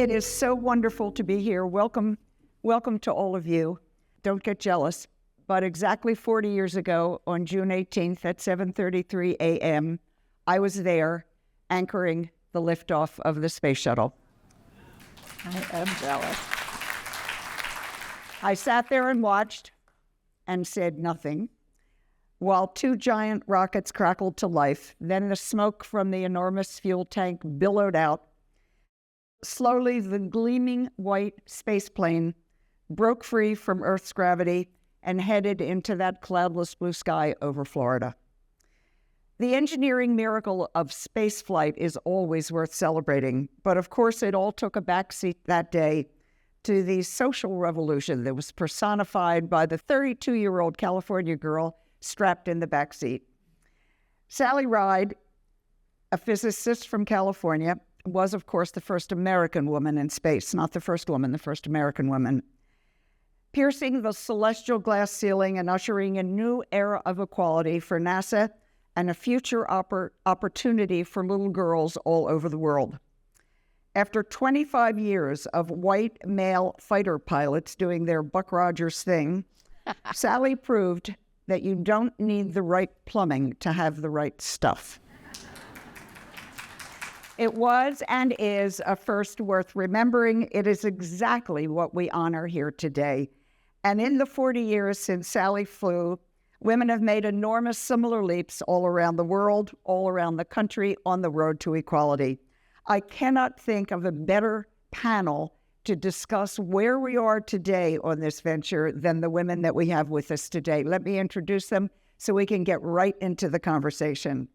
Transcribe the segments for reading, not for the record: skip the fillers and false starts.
It is so wonderful to be here. Welcome to all of you. Don't get jealous, but exactly 40 years ago on June 18th at 7:33 a.m., I was there anchoring the liftoff of the space shuttle. I am jealous. I sat there and watched and said nothing while two giant rockets crackled to life. Then the smoke from the enormous fuel tank billowed out. Slowly, the gleaming white space plane broke free from Earth's gravity and headed into that cloudless blue sky over Florida. The engineering miracle of space flight is always worth celebrating, but of course it all took a backseat that day to the social revolution that was personified by the 32-year-old California girl strapped in the backseat. Sally Ride, a physicist from California, was, of course, the first American woman in space, not the first woman, the first American woman, piercing the celestial glass ceiling and ushering a new era of equality for NASA and a future opportunity for little girls all over the world. After 25 years of white male fighter pilots doing their Buck Rogers thing, Sally proved that you don't need the right plumbing to have the right stuff. It was and is a first worth remembering. It is exactly what we honor here today. And in the 40 years since Sally flew, women have made enormous similar leaps all around the world, all around the country, on the road to equality. I cannot think of a better panel to discuss where we are today on this venture than the women that we have with us today. Let me introduce them so we can get right into the conversation.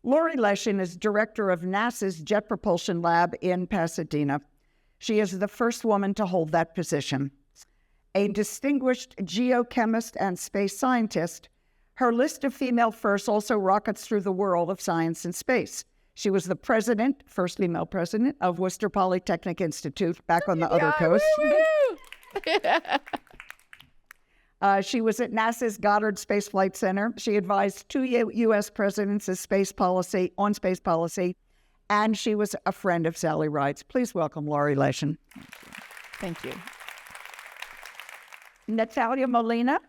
Laurie Leshin is director of NASA's Jet Propulsion Lab in Pasadena. She is the first woman to hold that position. A distinguished geochemist and space scientist, her list of female firsts also rockets through the world of science and space. She was the first female president of Worcester Polytechnic Institute back on the other coast. She was at NASA's Goddard Space Flight Center. She advised two U.S. presidents on space policy, and she was a friend of Sally Ride's. Please welcome Laurie Leshin. Thank you. Natalia Molina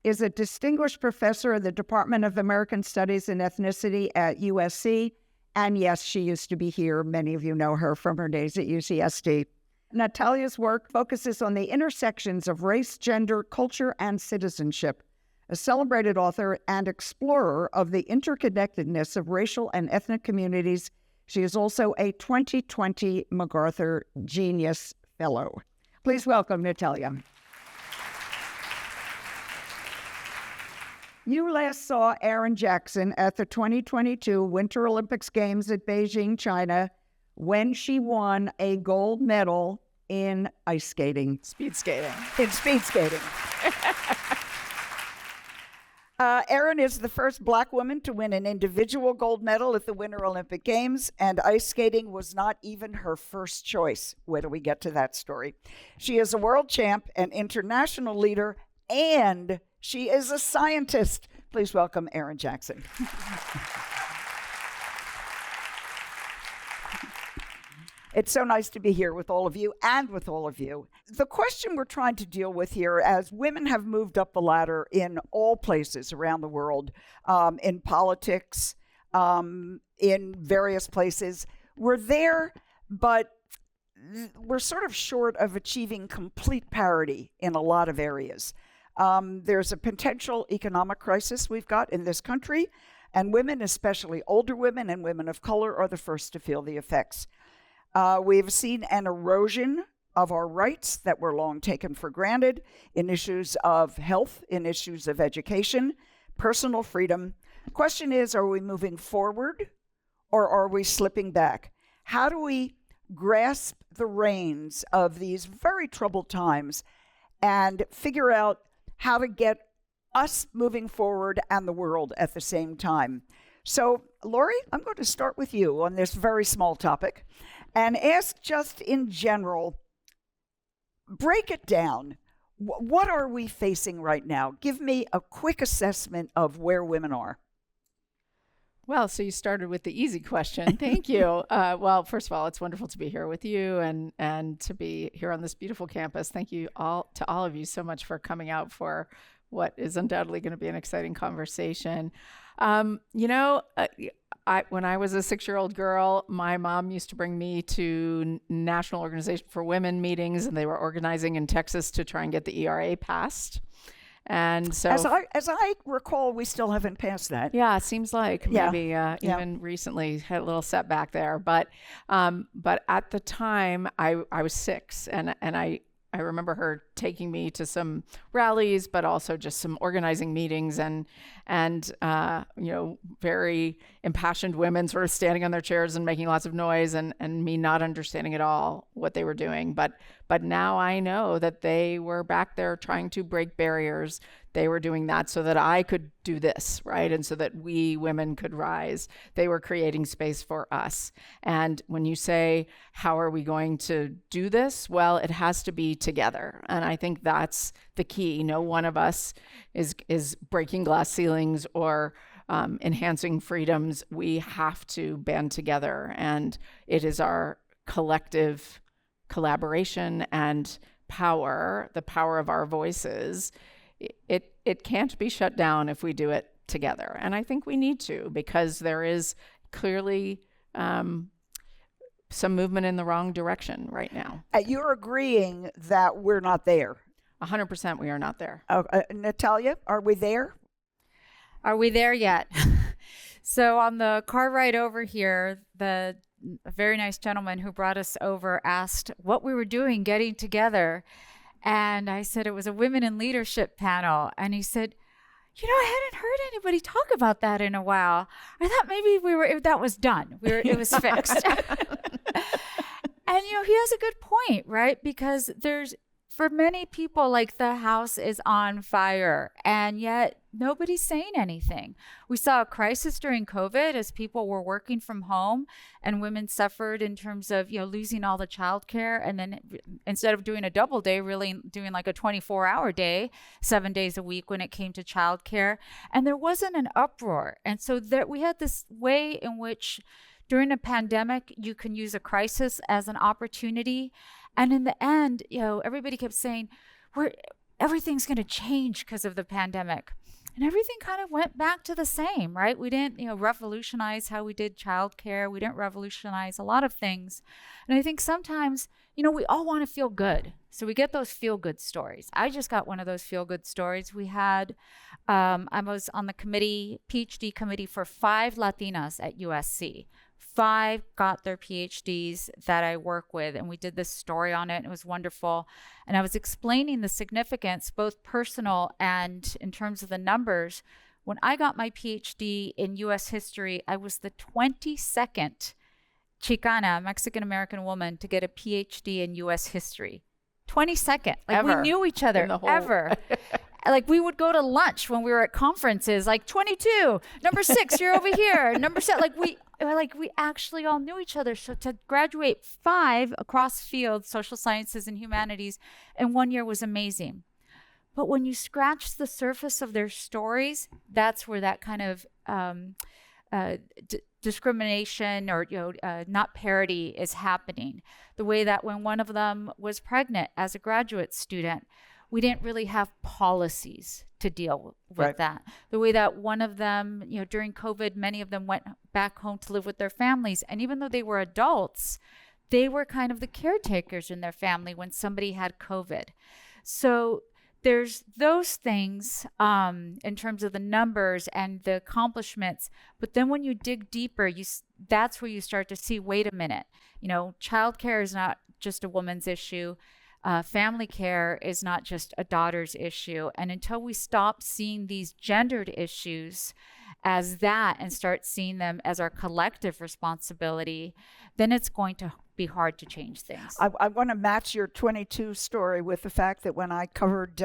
is a distinguished professor in the Department of American Studies and Ethnicity at USC. And yes, she used to be here. Many of you know her from her days at UCSD. Natalia's work focuses on the intersections of race, gender, culture, and citizenship. A celebrated author and explorer of the interconnectedness of racial and ethnic communities, she is also a 2020 MacArthur Genius Fellow. Please welcome Natalia. You last saw Erin Jackson at the 2022 Winter Olympics Games at Beijing, China, when she won a gold medal in ice skating. Speed skating. In speed skating. Erin is the first Black woman to win an individual gold medal at the Winter Olympic Games, and ice skating was not even her first choice. Wait till we get to that story. She is a world champ, an international leader, and she is a scientist. Please welcome Erin Jackson. It's so nice to be here with all of you and with all of you. The question we're trying to deal with here, as women have moved up the ladder in all places around the world, in politics, in various places, we're there, but we're sort of short of achieving complete parity in a lot of areas. There's a potential economic crisis we've got in this country, and women, especially older women and women of color, are the first to feel the effects. We've seen an erosion of our rights that were long taken for granted in issues of health, in issues of education, personal freedom. The question is, are we moving forward or are we slipping back? How do we grasp the reins of these very troubled times and figure out how to get us moving forward and the world at the same time? So, Laurie, I'm going to start with you on this very small topic and ask just in general, break it down. What are we facing right now? Give me a quick assessment of where women are. Well, so you started with the easy question. Thank you. Well, first of all, it's wonderful to be here with you and to be here on this beautiful campus. Thank you all of you so much for coming out for what is undoubtedly going to be an exciting conversation. When I was a 6-year-old girl, my mom used to bring me to National Organization for Women meetings, and they were organizing in Texas to try and get the ERA passed. And so, as I recall, we still haven't passed that. Yeah, it seems like maybe even recently had a little setback there. But at the time, I was 6, and I remember her taking me to some rallies, but also just some organizing meetings and very impassioned women sort of standing on their chairs and making lots of noise and me not understanding at all what they were doing. But now I know that they were back there trying to break barriers. They were doing that so that I could do this, right? And so that we women could rise. They were creating space for us. And when you say, how are we going to do this? Well, it has to be together. And I think that's the key. No one of us is breaking glass ceilings or enhancing freedoms. We have to band together. And it is our collective collaboration and power, the power of our voices. It can't be shut down if we do it together. And I think we need to, because there is clearly some movement in the wrong direction right now. You're agreeing that we're not there. 100% we are not there. Natalia, are we there? Are we there yet? So on the car ride over here, a very nice gentleman who brought us over asked what we were doing getting together. And I said it was a women in leadership panel. And he said, I hadn't heard anybody talk about that in a while. I thought maybe that was done. It was fixed. And, he has a good point, right? Because for many people, like, the house is on fire, and yet nobody's saying anything. We saw a crisis during COVID as people were working from home, and women suffered in terms of, losing all the childcare. And then instead of doing a double day, really doing like a 24-hour day, 7 days a week when it came to childcare. And there wasn't an uproar. And so we had this way in which during a pandemic, you can use a crisis as an opportunity. And in the end, everybody kept saying, everything's going to change because of the pandemic. And everything kind of went back to the same, right? We didn't, revolutionize how we did childcare. We didn't revolutionize a lot of things. And I think sometimes, we all want to feel good. So we get those feel-good stories. I just got one of those feel-good stories. We had, I was on the PhD committee for 5 Latinas at USC. 5 got their PhDs that I work with, and we did this story on it, and it was wonderful. And I was explaining the significance, both personal and in terms of the numbers. When I got my PhD in U.S. history, I was the 22nd Chicana, Mexican-American woman to get a PhD in U.S. history. 22nd. Like, ever. We knew each other, ever. Like, we would go to lunch when we were at conferences, like 22, number 6, you're over here, number 7. We actually all knew each other. So to graduate 5 across fields, social sciences and humanities, in 1 year was amazing. But when you scratch the surface of their stories, that's where that kind of discrimination or not parity is happening. The way that when one of them was pregnant as a graduate student, we didn't really have policies to deal with that. The way that one of them, during COVID, many of them went back home to live with their families. And even though they were adults, they were kind of the caretakers in their family when somebody had COVID. So there's those things in terms of the numbers and the accomplishments. But then when you dig deeper, that's where you start to see, wait a minute, childcare is not just a woman's issue. Family care is not just a daughter's issue. And until we stop seeing these gendered issues as that and start seeing them as our collective responsibility, then it's going to be hard to change things. I want to match your 22 story with the fact that when I covered,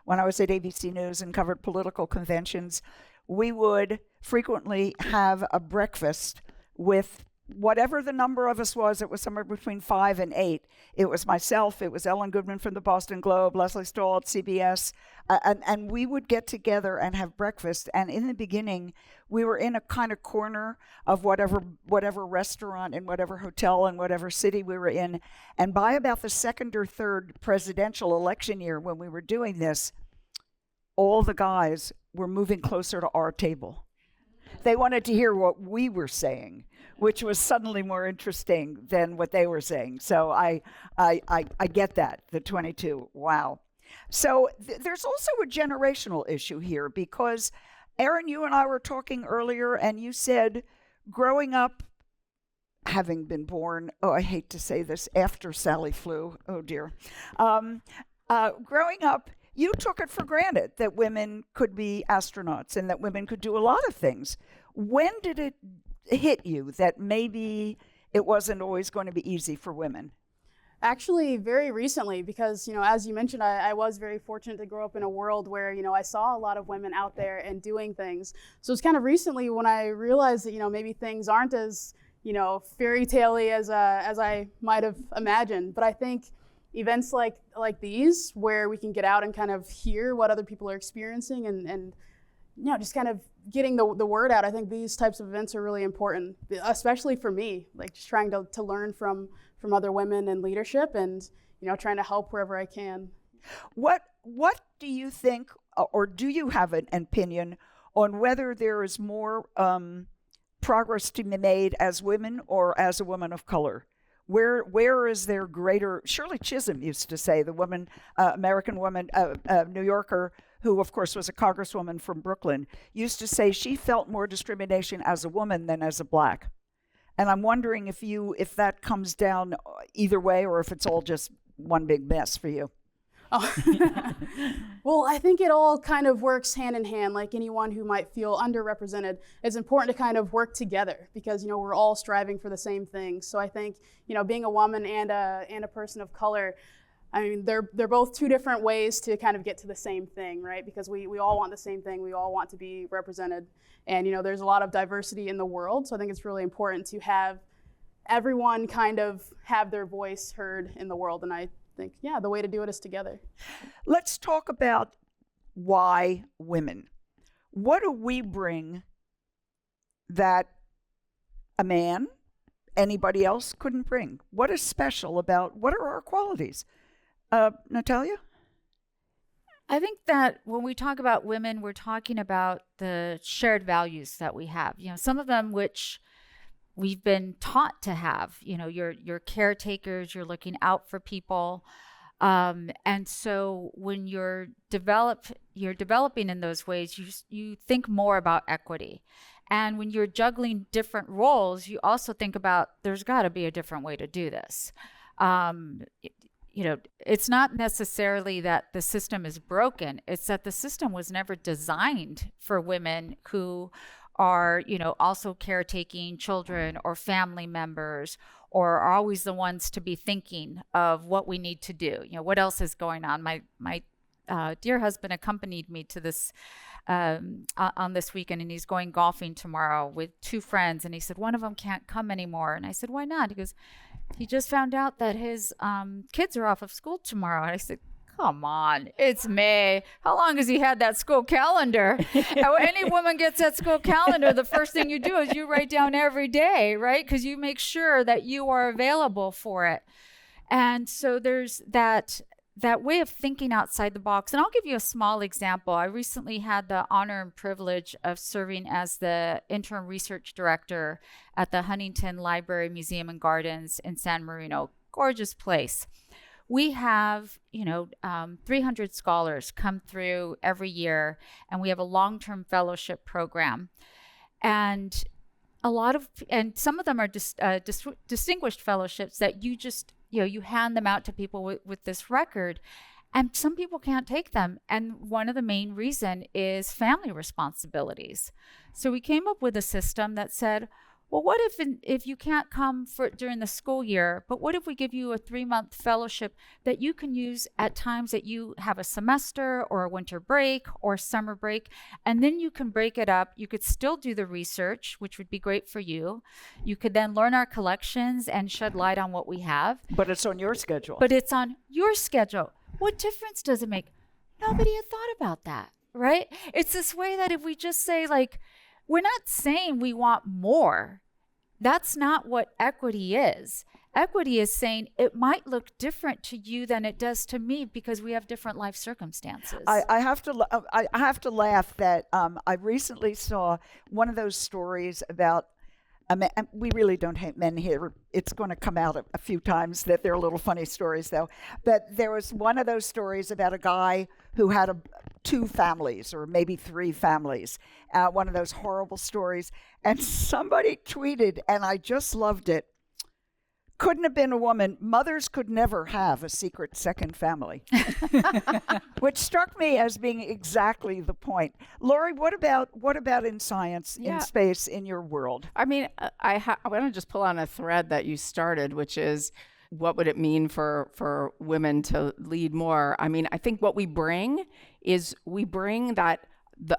when I was at ABC News and covered political conventions, we would frequently have a breakfast with whatever the number of us was, it was somewhere between 5 and 8. It was myself, it was Ellen Goodman from the Boston Globe, Leslie Stahl at CBS, and we would get together and have breakfast. And in the beginning, we were in a kind of corner of whatever restaurant and whatever hotel and whatever city we were in. And by about the second or third presidential election year, when we were doing this, all the guys were moving closer to our table. They wanted to hear what we were saying, which was suddenly more interesting than what they were saying. So I get that, the 22. Wow. So there's also a generational issue here, because Erin, you and I were talking earlier, and you said growing up, having been born, oh, I hate to say this, after Sally flew, oh dear. Growing up, you took it for granted that women could be astronauts and that women could do a lot of things. When did it hit you that maybe it wasn't always going to be easy for women? Actually, very recently, because, as you mentioned, I was very fortunate to grow up in a world where, I saw a lot of women out there and doing things. So it's kind of recently when I realized that, maybe things aren't as, fairy tale-y as I might have imagined. But I think events like these, where we can get out and kind of hear what other people are experiencing and just kind of getting the word out. I think these types of events are really important, especially for me, like just trying to learn from other women in leadership and, trying to help wherever I can. What do you think, or do you have an opinion on whether there is more progress to be made as women or as a woman of color? Where is there greater? Shirley Chisholm used to say, the woman, American woman, New Yorker, who of course was a congresswoman from Brooklyn, used to say she felt more discrimination as a woman than as a black. And I'm wondering if that comes down either way, or if it's all just one big mess for you. Oh. Well, I think it all kind of works hand in hand. Like anyone who might feel underrepresented, it's important to kind of work together, because we're all striving for the same thing. So I think being a woman and a person of color, I mean, they're both two different ways to kind of get to the same thing, right? Because we all want the same thing. We all want to be represented, and there's a lot of diversity in the world. So I think it's really important to have everyone kind of have their voice heard in the world. And I think, the way to do it is together. Let's talk about why women. What do we bring that a man, anybody else couldn't bring? What is special about, what are our qualities? Natalia? I think that when we talk about women, we're talking about the shared values that we have. Some of them which we've been taught to have. You're caretakers, you're looking out for people. And so when you're developing in those ways, you think more about equity. And when you're juggling different roles, you also think about, there's got to be a different way to do this. It's not necessarily that the system is broken. It's that the system was never designed for women who are, also caretaking children or family members, or are always the ones to be thinking of what we need to do. What else is going on? My dear husband accompanied me to this on this weekend, and he's going golfing tomorrow with two friends. And he said, one of them can't come anymore. And I said, why not? He goes, he just found out that his kids are off of school tomorrow. And I said, come on, it's May. How long has he had that school calendar? Any woman gets that school calendar, the first thing you do is you write down every day, right? Because you make sure that you are available for it. And so there's that way of thinking outside the box. And I'll give you a small example. I recently had the honor and privilege of serving as the interim research director at the Huntington Library, Museum and Gardens in San Marino. Gorgeous place. We have, 300 scholars come through every year, and we have a long-term fellowship program. And some of them are distinguished fellowships that you just, you hand them out to people with this record, and some people can't take them. And one of the main reason is family responsibilities. So we came up with a system that said, well, what if you can't come for during the school year, but what if we give you a 3-month fellowship that you can use at times that you have a semester or a winter break or summer break, and then you can break it up. You could still do the research, which would be great for you. You could then learn our collections and shed light on what we have. But it's on your schedule. But it's on your schedule. What difference does it make? Nobody had thought about that, right? It's this way that if we just say, like, we're not saying we want more. That's not what equity is. Equity is saying it might look different to you than it does to me because we have different life circumstances. I have to laugh that I recently saw one of those stories about. We really don't hate men here. It's going to come out a few times that they're little funny stories, though. But there was one of those stories about a guy who had 2 families or maybe 3 families, one of those horrible stories. And somebody tweeted, and I just loved it, couldn't have been a woman. Mothers could never have a secret second family, which struck me as being exactly the point. Laurie, what about in science, in space, in your world? I mean, I want to just pull on a thread that you started, which is what would it mean for women to lead more? I mean, I think what we bring is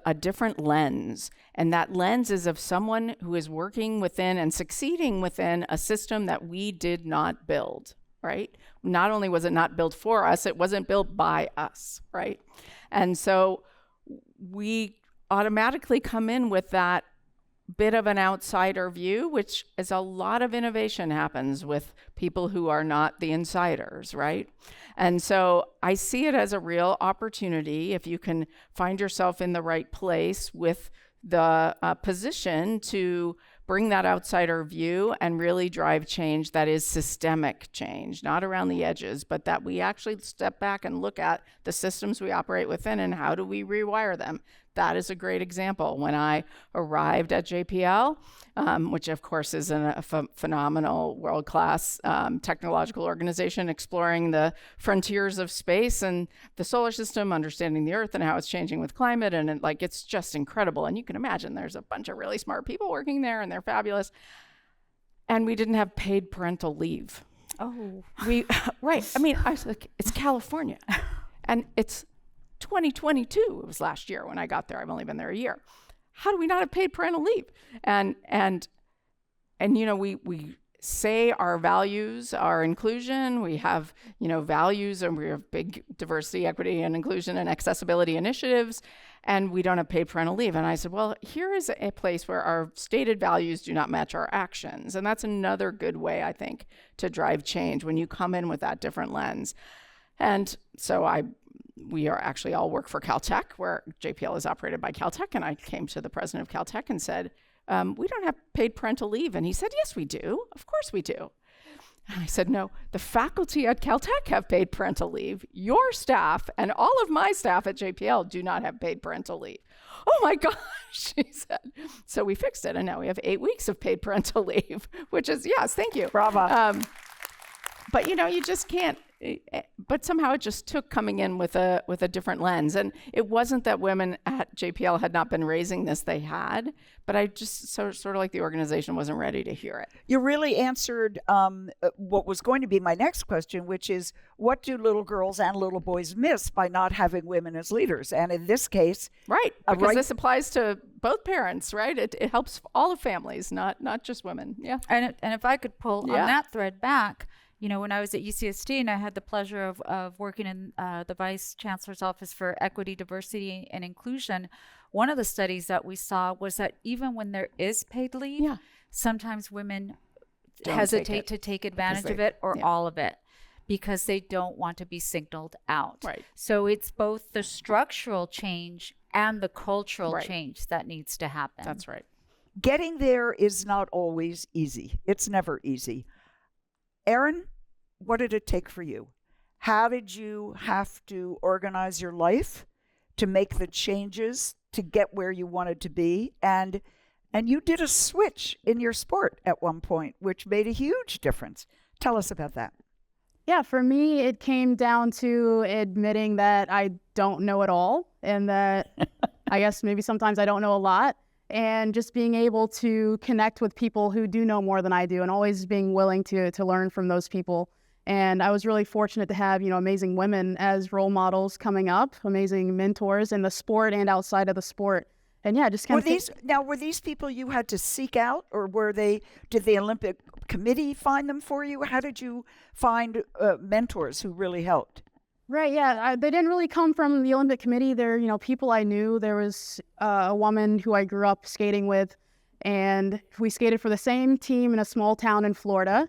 a different lens. And that lens is of someone who is working within and succeeding within a system that we did not build, right? Not only was it not built for us, it wasn't built by us, right? And so we automatically come in with that bit of an outsider view, which is a lot of innovation happens with people who are not the insiders, right? And so I see it as a real opportunity if you can find yourself in the right place with the position to bring that outsider view and really drive change that is systemic change, not around the edges, but that we actually step back and look at the systems we operate within and how do we rewire them. That is a great example. When I arrived at JPL, which of course is a phenomenal world-class technological organization exploring the frontiers of space and the solar system, understanding the Earth and how it's changing with climate, and it's just incredible. And you can imagine there's a bunch of really smart people working there, and they're fabulous. And we didn't have paid parental leave. Oh, right. I mean, I was like, it's California, and it's 2022. It was last year when I got there. I've only been there a year. How do we not have paid parental leave? And you know, we say our values are inclusion. We have, you know, values, and we have big diversity, equity, and inclusion and accessibility initiatives, and we don't have paid parental leave. And I said, well, here is a place where our stated values do not match our actions. And that's another good way, I think, to drive change when you come in with that different lens. And so we are actually all work for Caltech, where JPL is operated by Caltech. And I came to the president of Caltech and said, we don't have paid parental leave. And he said, yes, we do. Of course we do. And I said, no, the faculty at Caltech have paid parental leave. Your staff and all of my staff at JPL do not have paid parental leave. Oh my gosh, he said. So we fixed it. And now we have 8 weeks of paid parental leave, which is, yes, thank you. Bravo. But, you know, you just can't. But somehow it just took coming in with a different lens. And it wasn't that women at JPL had not been raising this, they had, but I just sort of like the organization wasn't ready to hear it. You really answered what was going to be my next question, which is, what do little girls and little boys miss by not having women as leaders? And in this case... Right, because this applies to both parents, right? It helps all of families, not just women. Yeah. And if I could pull on that thread back, you know, when I was at UCSD and I had the pleasure of working in the Vice Chancellor's Office for Equity, Diversity, and Inclusion, one of the studies that we saw was that even when there is paid leave, sometimes women hesitate to take advantage of it or all of it because they don't want to be signaled out. Right. So it's both the structural change and the cultural change that needs to happen. That's right. Getting there is not always easy. It's never easy. Erin, what did it take for you? How did you have to organize your life to make the changes to get where you wanted to be? And you did a switch in your sport at one point, which made a huge difference. Tell us about that. Yeah, for me, it came down to admitting that I don't know it all, and that I guess maybe sometimes I don't know a lot. and just being able to connect with people who do know more than I do, and always being willing to learn from those people. And I was really fortunate to have, amazing women as role models coming up, amazing mentors in the sport and outside of the sport. And yeah, just kind of were these people you had to seek out, or did the Olympic Committee find them for you? How did you find mentors who really helped? Right, yeah. They didn't really come from the Olympic Committee. They're, people I knew. There was a woman who I grew up skating with, and we skated for the same team in a small town in Florida.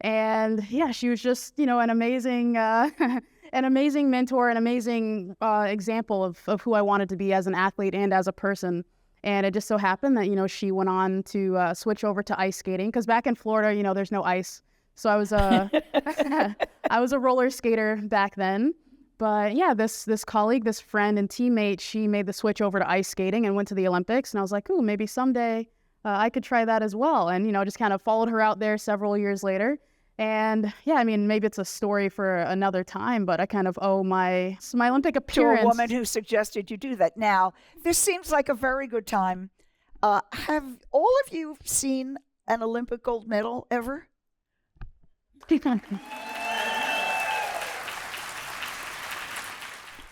And yeah, she was just, an amazing an amazing mentor, an amazing example of who I wanted to be as an athlete and as a person. And it just so happened that, she went on to switch over to ice skating, because back in Florida, there's no ice. So I was I was a roller skater back then. But yeah, this colleague, this friend and teammate, she made the switch over to ice skating and went to the Olympics. And I was like, ooh, maybe someday I could try that as well. And, just kind of followed her out there several years later. And yeah, maybe it's a story for another time, but I kind of owe my Olympic appearance to a woman who suggested you do that. Now, this seems like a very good time. Have all of you seen an Olympic gold medal ever?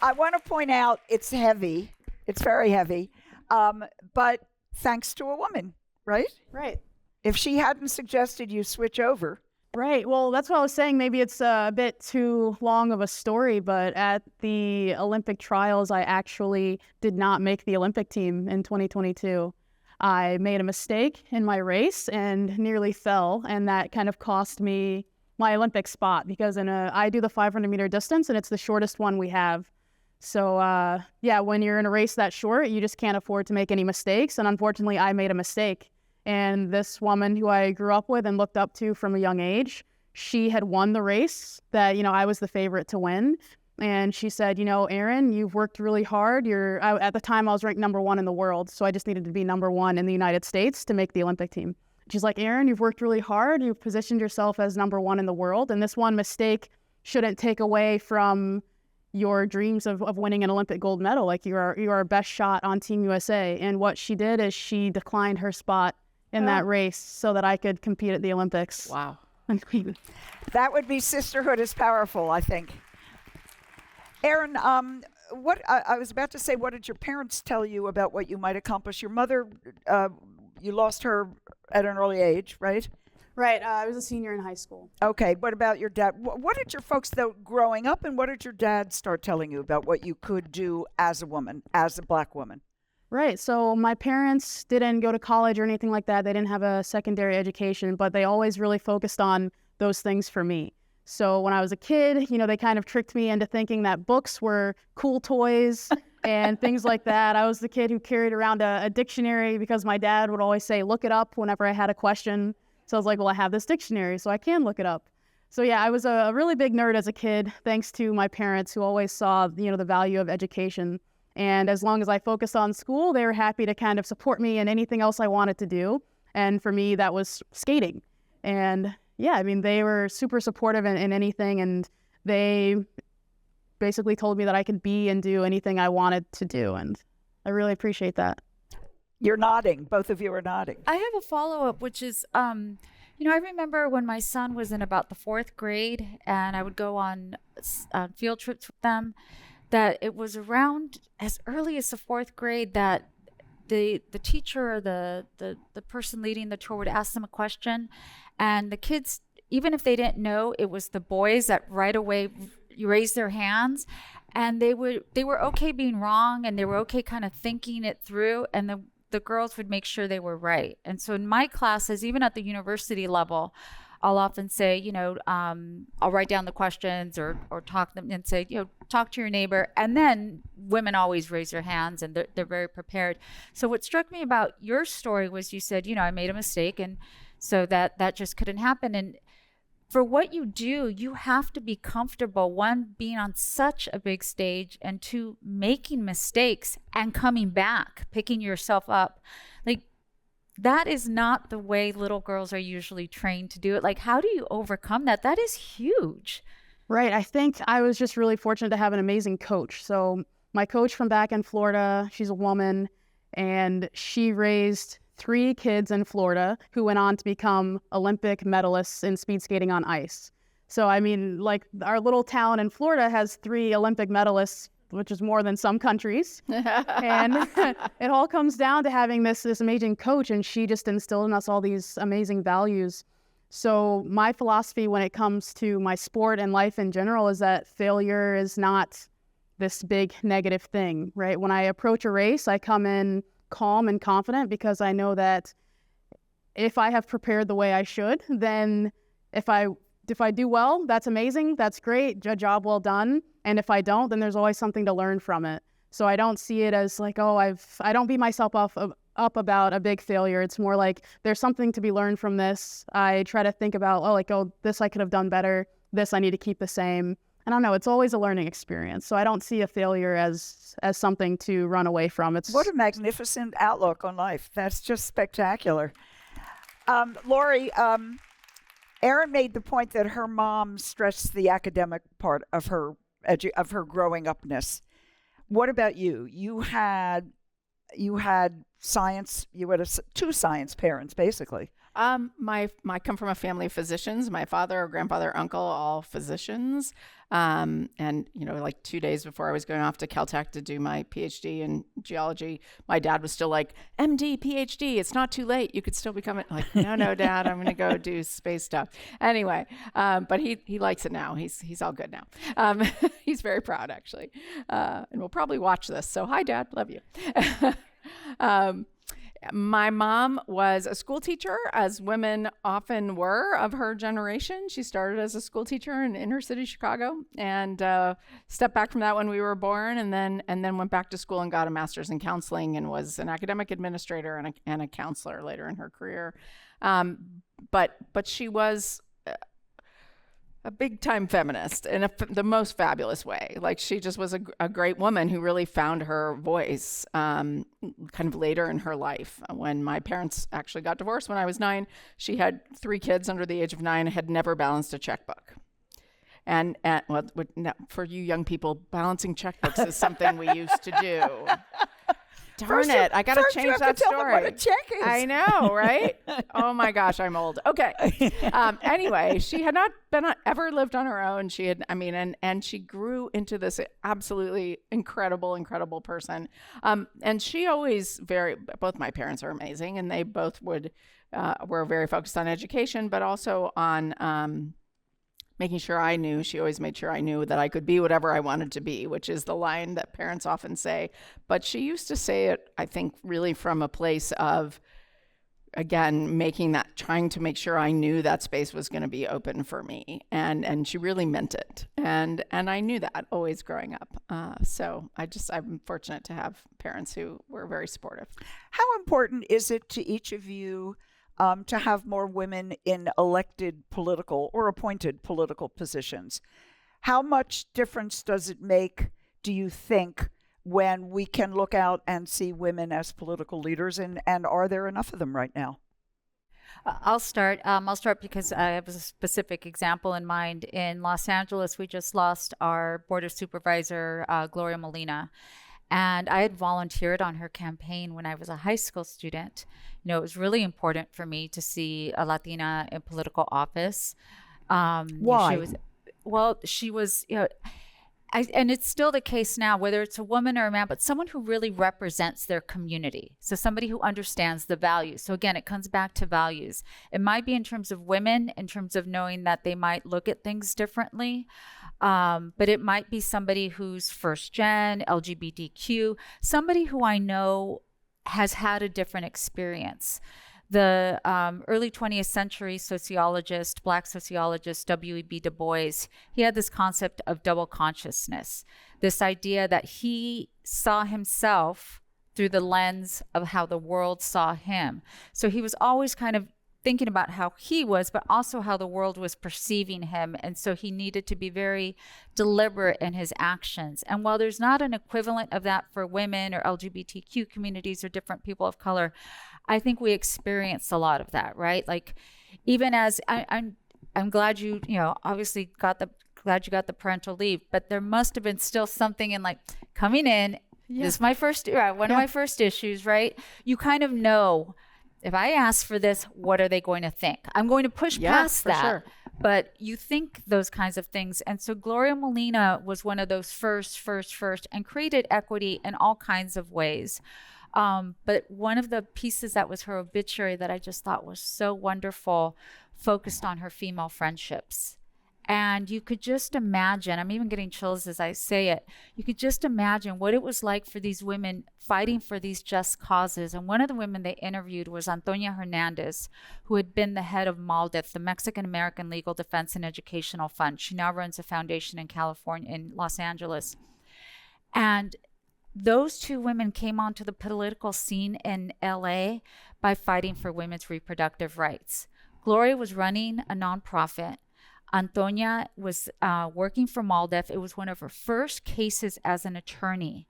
I want to point out it's heavy. It's very heavy. But thanks to a woman, right? Right. If she hadn't suggested you switch over. Right. Well, that's what I was saying. Maybe it's a bit too long of a story, but at the Olympic trials, I actually did not make the Olympic team in 2022. I made a mistake in my race and nearly fell, and that kind of cost me my Olympic spot, because I do the 500-meter distance, and it's the shortest one we have. So yeah, when you're in a race that short, you just can't afford to make any mistakes, and unfortunately, I made a mistake. And this woman who I grew up with and looked up to from a young age, she had won the race that, I was the favorite to win. And she said, Erin, you've worked really hard. At the time, I was ranked number 1 in the world. So I just needed to be number 1 in the United States to make the Olympic team. She's like, Erin, you've worked really hard. You've positioned yourself as number 1 in the world. And this one mistake shouldn't take away from your dreams of winning an Olympic gold medal. Like, you are our best shot on Team USA. And what she did is she declined her spot in that race so that I could compete at the Olympics. Wow. That would be sisterhood is powerful, I think. Erin, what I was about to say, what did your parents tell you about what you might accomplish? Your mother, you lost her at an early age, right? Right. I was a senior in high school. Okay. What about your dad? What did your folks, though, growing up, and what did your dad start telling you about what you could do as a woman, as a Black woman? Right. So my parents didn't go to college or anything like that. They didn't have a secondary education, but they always really focused on those things for me. So when I was a kid, they kind of tricked me into thinking that books were cool toys and things like that. I was the kid who carried around a dictionary because my dad would always say, look it up whenever I had a question. So I was like, well, I have this dictionary, so I can look it up. So yeah, I was a really big nerd as a kid, thanks to my parents who always saw, the value of education. And as long as I focused on school, they were happy to kind of support me in anything else I wanted to do. And for me, that was skating. And yeah, they were super supportive in anything. And they basically told me that I could be and do anything I wanted to do. And I really appreciate that. You're nodding. Both of you are nodding. I have a follow-up, which is, I remember when my son was in about the 4th grade and I would go on field trips with them, that it was around as early as the 4th grade that the teacher or the person leading the tour would ask them a question, and the kids, even if they didn't know, it was the boys that right away raised their hands, and they were okay being wrong, and they were okay kind of thinking it through, and the girls would make sure they were right. And so in my classes, even at the university level, I'll often say, I'll write down the questions or talk them and say, talk to your neighbor. And then women always raise their hands and they're very prepared. So what struck me about your story was you said, I made a mistake. And so that just couldn't happen. And for what you do, you have to be comfortable, 1, being on such a big stage, and 2, making mistakes and coming back, picking yourself up. Like, that is not the way little girls are usually trained to do it. Like, how do you overcome that? That is huge. Right. I think I was just really fortunate to have an amazing coach. So my coach from back in Florida, she's a woman, and she raised 3 kids in Florida who went on to become Olympic medalists in speed skating on ice. So, I mean, like, our little town in Florida has 3 Olympic medalists, which is more than some countries. And it all comes down to having this amazing coach, and she just instilled in us all these amazing values. So my philosophy when it comes to my sport and life in general is that failure is not this big negative thing, right? When I approach a race, I come in calm and confident because I know that if I have prepared the way I should, then if I do well, that's amazing, that's great, a job well done. And if I don't, then there's always something to learn from it. So I don't see it as like, I don't beat myself up about a big failure. It's more like there's something to be learned from this. I try to think about, this I could have done better. This I need to keep the same. I don't know. It's always a learning experience. So I don't see a failure as something to run away from. What a magnificent outlook on life. That's just spectacular. Laurie, Erin made the point that her mom stressed the academic part of her growing upness. What about you? You had science. You had 2 science parents, basically. I come from a family of physicians. My father, grandfather, uncle, all physicians. And, like 2 days before I was going off to Caltech to do my PhD in geology, my dad was still like, MD, PhD, it's not too late. You could still become it. Like, no, Dad, I'm going to go do space stuff. Anyway, but he likes it now. He's all good now. He's very proud, actually. And we'll probably watch this. So hi, Dad. Love you. My mom was a school teacher, as women often were of her generation. She started as a school teacher in inner city Chicago and stepped back from that when we were born, and then went back to school and got a master's in counseling and was an academic administrator and a counselor later in her career. But she was a big-time feminist in the most fabulous way. Like, she just was a great woman who really found her voice kind of later in her life. When my parents actually got divorced when I was 9, she had 3 kids under the age of 9, had never balanced a checkbook. And for you young people, balancing checkbooks is something we used to do. Darn it. I got to change that story. What a check is. I know, right? Oh my gosh, I'm old. Okay. Anyway, she had not ever lived on her own. She had, and she grew into this absolutely incredible person. And she always both my parents are amazing, and they both were very focused on education, but also on, making sure I knew. She always made sure I knew that I could be whatever I wanted to be, which is the line that parents often say. But she used to say it, I think, really from a place of, again, trying to make sure I knew that space was going to be open for me. And she really meant it. And I knew that always growing up. So I'm fortunate to have parents who were very supportive. How important is it to each of you to have more women in elected political or appointed political positions? How much difference does it make, do you think, when we can look out and see women as political leaders, and are there enough of them right now? I'll start. I'll start because I have a specific example in mind. In Los Angeles, we just lost our Board of Supervisor, Gloria Molina. And I had volunteered on her campaign when I was a high school student. It was really important for me to see a Latina in political office. Why? She was, and it's still the case now, whether it's a woman or a man, but someone who really represents their community. So somebody who understands the values. So again, it comes back to values. It might be in terms of women, in terms of knowing that they might look at things differently. But it might be somebody who's first gen, LGBTQ, somebody who I know has had a different experience. The early 20th century sociologist, Black sociologist, W.E.B. Du Bois, he had this concept of double consciousness, this idea that he saw himself through the lens of how the world saw him. So he was always kind of thinking about how he was, but also how the world was perceiving him. And so he needed to be very deliberate in his actions. And while there's not an equivalent of that for women or LGBTQ communities or different people of color, I think we experience a lot of that, right? Like, even as I'm glad you obviously glad you got the parental leave, but there must have been still something in, like, coming in, This is my first, one of my first issues, right? You kind of know, if I ask for this, what are they going to think? I'm going to push past that. Sure. But you think those kinds of things. And so Gloria Molina was one of those first, and created equity in all kinds of ways. But one of the pieces that was her obituary that I just thought was so wonderful focused on her female friendships. And you could just imagine, I'm even getting chills as I say it, you could just imagine what it was like for these women fighting for these just causes. And one of the women they interviewed was Antonia Hernandez, who had been the head of MALDEF, the Mexican American Legal Defense and Educational Fund. She now runs a foundation in California, in Los Angeles. And those two women came onto the political scene in LA by fighting for women's reproductive rights. Gloria was running a nonprofit. Antonia was working for MALDEF. It was one of her first cases as an attorney.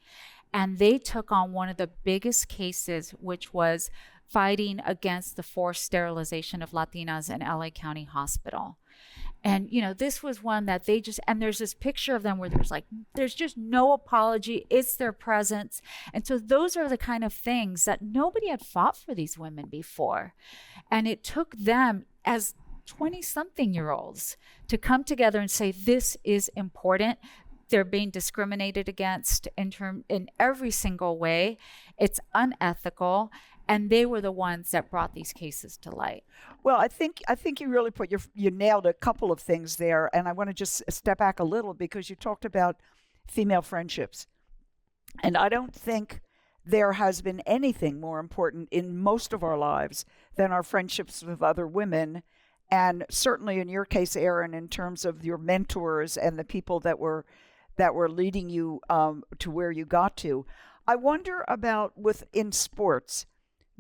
And they took on one of the biggest cases, which was fighting against the forced sterilization of Latinas in LA County Hospital. And, this was one that they just, and there's this picture of them where there's just no apology. It's their presence. And so those are the kind of things that nobody had fought for these women before. And it took them as 20-something-year-olds to come together and say, this is important. They're being discriminated against in every single way. It's unethical. And they were the ones that brought these cases to light. Well, I think you really you nailed a couple of things there. And I want to just step back a little because you talked about female friendships. And I don't think there has been anything more important in most of our lives than our friendships with other women. And certainly in your case, Erin, in terms of your mentors and the people that were leading you to where you got to. I wonder about in sports,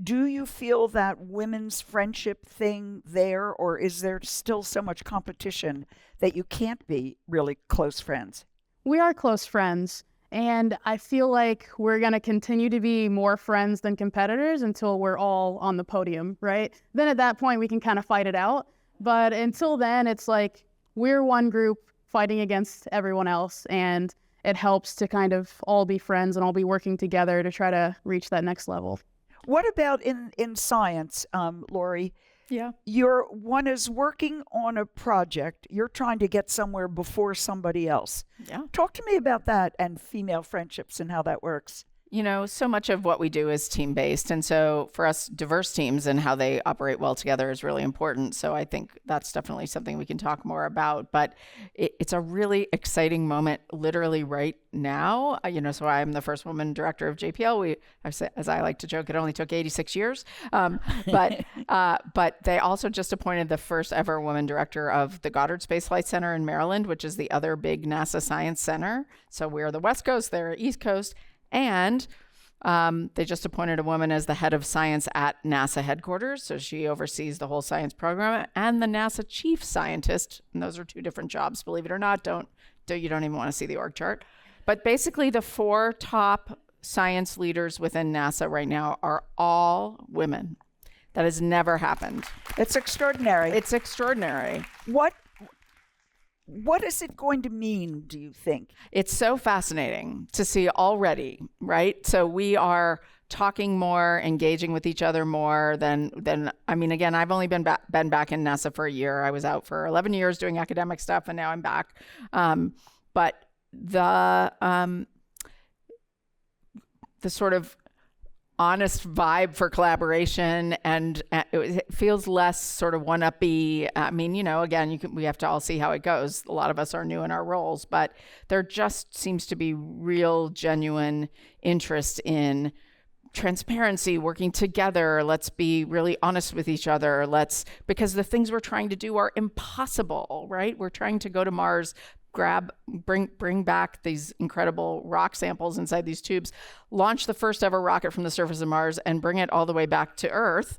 do you feel that women's friendship thing there, or is there still so much competition that you can't be really close friends? We are close friends. And I feel like we're going to continue to be more friends than competitors until we're all on the podium, right? Then at that point, we can kind of fight it out. But until then, it's like we're one group fighting against everyone else. And it helps to kind of all be friends and all be working together to try to reach that next level. What about in science, Laurie? Yeah. One is working on a project. You're trying to get somewhere before somebody else. Yeah. Talk to me about that and female friendships and how that works. So much of what we do is team-based. And so for us, diverse teams and how they operate well together is really important. So I think that's definitely something we can talk more about. But it's a really exciting moment literally right now. So I'm the first woman director of JPL. As I like to joke, it only took 86 years. But they also just appointed the first ever woman director of the Goddard Space Flight Center in Maryland, which is the other big NASA science center. So we're the West Coast, they're East Coast. And they just appointed a woman as the head of science at NASA headquarters. So she oversees the whole science program, and the NASA chief scientist. And those are two different jobs, believe it or not. You don't even want to see the org chart. But basically the 4 top science leaders within NASA right now are all women. That has never happened. It's extraordinary. It's extraordinary. What is it going to mean, do you think? It's so fascinating to see already, right? So we are talking more, engaging with each other more than again, I've only been back in NASA for a year. I was out for 11 years doing academic stuff, and now I'm back. But the sort of honest vibe for collaboration, and it feels less sort of one-uppy. Again, we have to all see how it goes. A lot of us are new in our roles, but there just seems to be real, genuine interest in transparency, working together. Let's be really honest with each other. Because the things we're trying to do are impossible, right? We're trying to go to Mars, bring back these incredible rock samples inside these tubes, launch the first ever rocket from the surface of Mars, and bring it all the way back to Earth.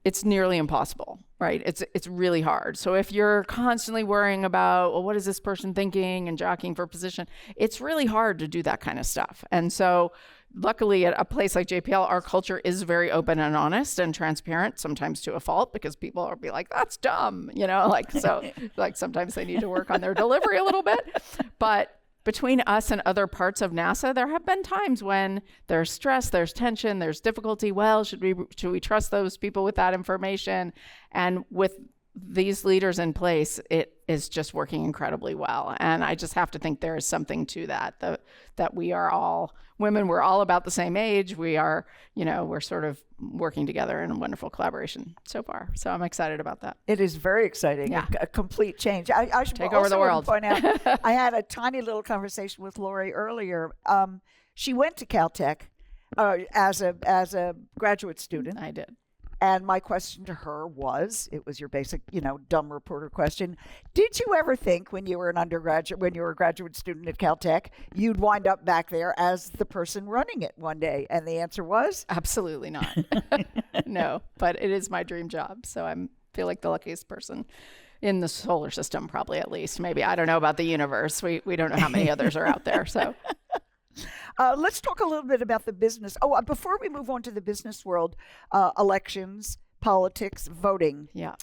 It's nearly impossible, right? It's really hard. So if you're constantly worrying about, well, what is this person thinking, and jockeying for position, it's really hard to do that kind of stuff. And so luckily at a place like JPL, our culture is very open and honest and transparent, sometimes to a fault, because people will be like, that's dumb, sometimes they need to work on their delivery a little bit. But between us and other parts of NASA, there have been times when there's stress, there's tension, there's difficulty. Well, should we trust those people with that information? And with these leaders in place, it is just working incredibly well. And I just have to think there is something to that, that we are all women, we're all about the same age. We are, we're sort of working together in a wonderful collaboration so far. So I'm excited about that. It is very exciting, Yeah. a complete change. I should Take also over the world. point out, I had a tiny little conversation with Laurie earlier. She went to Caltech as a graduate student. I did. And my question to her was, it was your basic, dumb reporter question. Did you ever think when you were an undergraduate, when you were a graduate student at Caltech, you'd wind up back there as the person running it one day? And the answer was? Absolutely not. No, but it is my dream job. So I feel like the luckiest person in the solar system, probably, at least. Maybe. I don't know about the universe. We don't know how many others are out there. So let's talk a little bit about the business. Oh, before we move on to the business world, elections, politics, voting. yeah,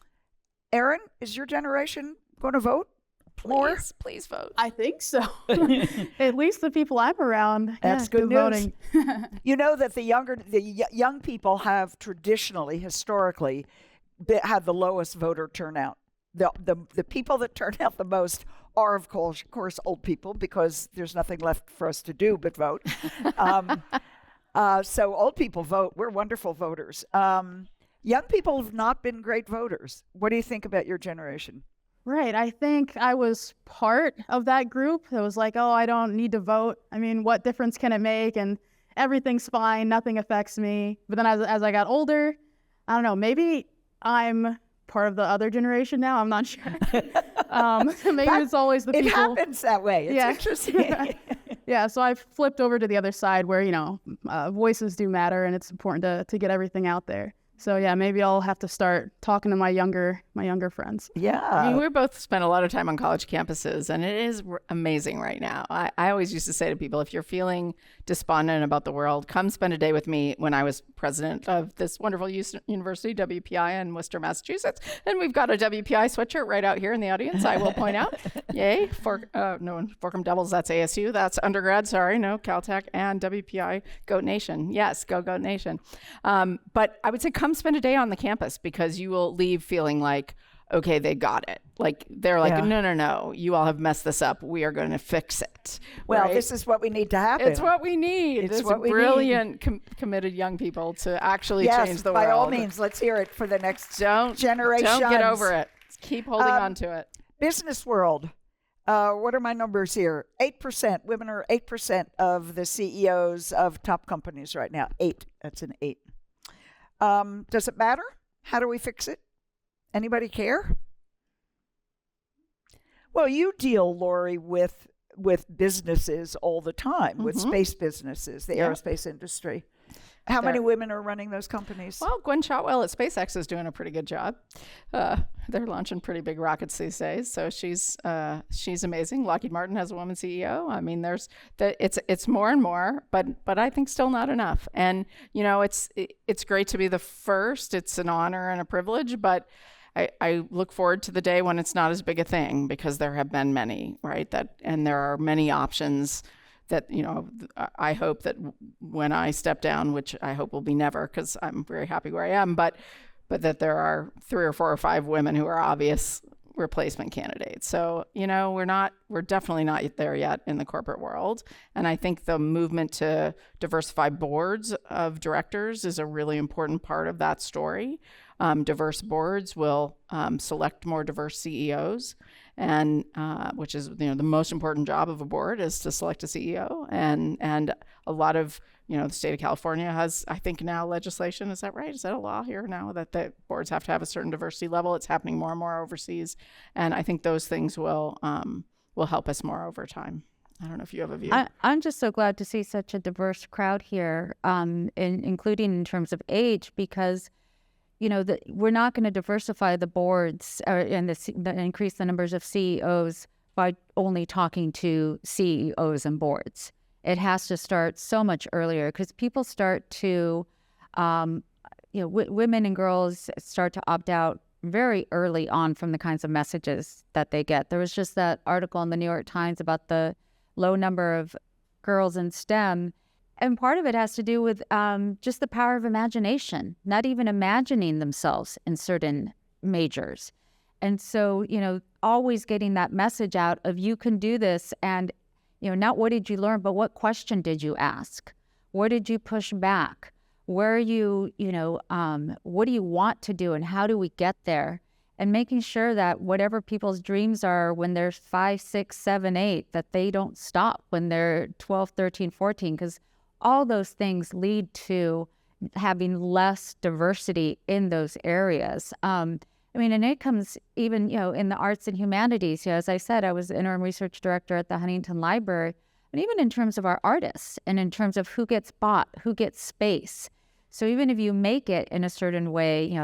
Erin, is your generation going to vote more? please vote. I think so. At least the people I'm around. That's yeah, good been news. voting. You know that the young people have traditionally, historically, had the lowest voter turnout. The people that turn out the most are, of course, old people, because there's nothing left for us to do but vote. So old people vote. We're wonderful voters. Young people have not been great voters. What do you think about your generation? Right. I think I was part of that group that was like, oh, I don't need to vote. I mean, what difference can it make? And everything's fine. Nothing affects me. But then as I got older, I don't know, maybe I'm part of the other generation now. I'm not sure. Maybe it's always the people. It happens that way. It's interesting. Yeah, so I've flipped over to the other side where, voices do matter, and it's important to get everything out there. So yeah, maybe I'll have to start talking to my younger friends. Yeah. I mean, we both spent a lot of time on college campuses, and it is amazing right now. I always used to say to people, if you're feeling despondent about the world, come spend a day with me when I was president of this wonderful university, WPI in Worcester, Massachusetts. And we've got a WPI sweatshirt right out here in the audience, I will point out. Yay. Forkham Devils, that's ASU. That's undergrad, sorry, no, Caltech and WPI, Goat Nation. Yes, go Goat Nation. But I would say come spend a day on the campus, because you will leave feeling like, okay, they got it. Like, they're like, Yeah. no, you all have messed this up. We are going to fix it. Well, right? this is what we need to happen. It's what we need. It's It's what we brilliant, committed young people to actually change the world. By all means, let's hear it for the next Don't generation. get over it. Keep holding on to it. Business world. What are my numbers here? 8%. Women are 8% of the CEOs of top companies right now. 8. That's an 8. Does it matter? How do we fix it? Anybody care? Well, you deal, Laurie, with businesses all the time, with space businesses, the aerospace industry. How many women are running those companies? Well, Gwen Shotwell at SpaceX is doing a pretty good job. They're launching pretty big rockets these days, so she's amazing. Lockheed Martin has a woman CEO. I mean, it's more and more, but I think still not enough. And it's great to be the first. It's an honor and a privilege, but I look forward to the day when it's not as big a thing, because there have been many, right? And there are many options that, I hope that when I step down, which I hope will be never, because I'm very happy where I am, but that there are 3 or 4 or 5 women who are obvious replacement candidates. So, we're definitely not there yet in the corporate world. And I think the movement to diversify boards of directors is a really important part of that story. Diverse boards will select more diverse CEOs, and which is the most important job of a board is to select a CEO. And a lot of the state of California has, I think, now legislation. Is that right? Is that a law here now that the boards have to have a certain diversity level? It's happening more and more overseas, and I think those things will help us more over time. I don't know if you have a view. I'm just so glad to see such a diverse crowd here, including in terms of age, because we're not going to diversify the boards and increase the numbers of CEOs by only talking to CEOs and boards. It has to start so much earlier, because people start to, women and girls start to opt out very early on from the kinds of messages that they get. There was just that article in the New York Times about the low number of girls in STEM. And part of it has to do with just the power of imagination, not even imagining themselves in certain majors. And so, always getting that message out of you can do this, and, not what did you learn, but what question did you ask? Where did you push back? Where are you, what do you want to do and how do we get there? And making sure that whatever people's dreams are when they're 5, 6, 7, 8, that they don't stop when they're 12, 13, 14, because all those things lead to having less diversity in those areas. And it comes even, in the arts and humanities. As I said, I was interim research director at the Huntington Library, and even in terms of our artists and in terms of who gets bought, who gets space. So even if you make it in a certain way,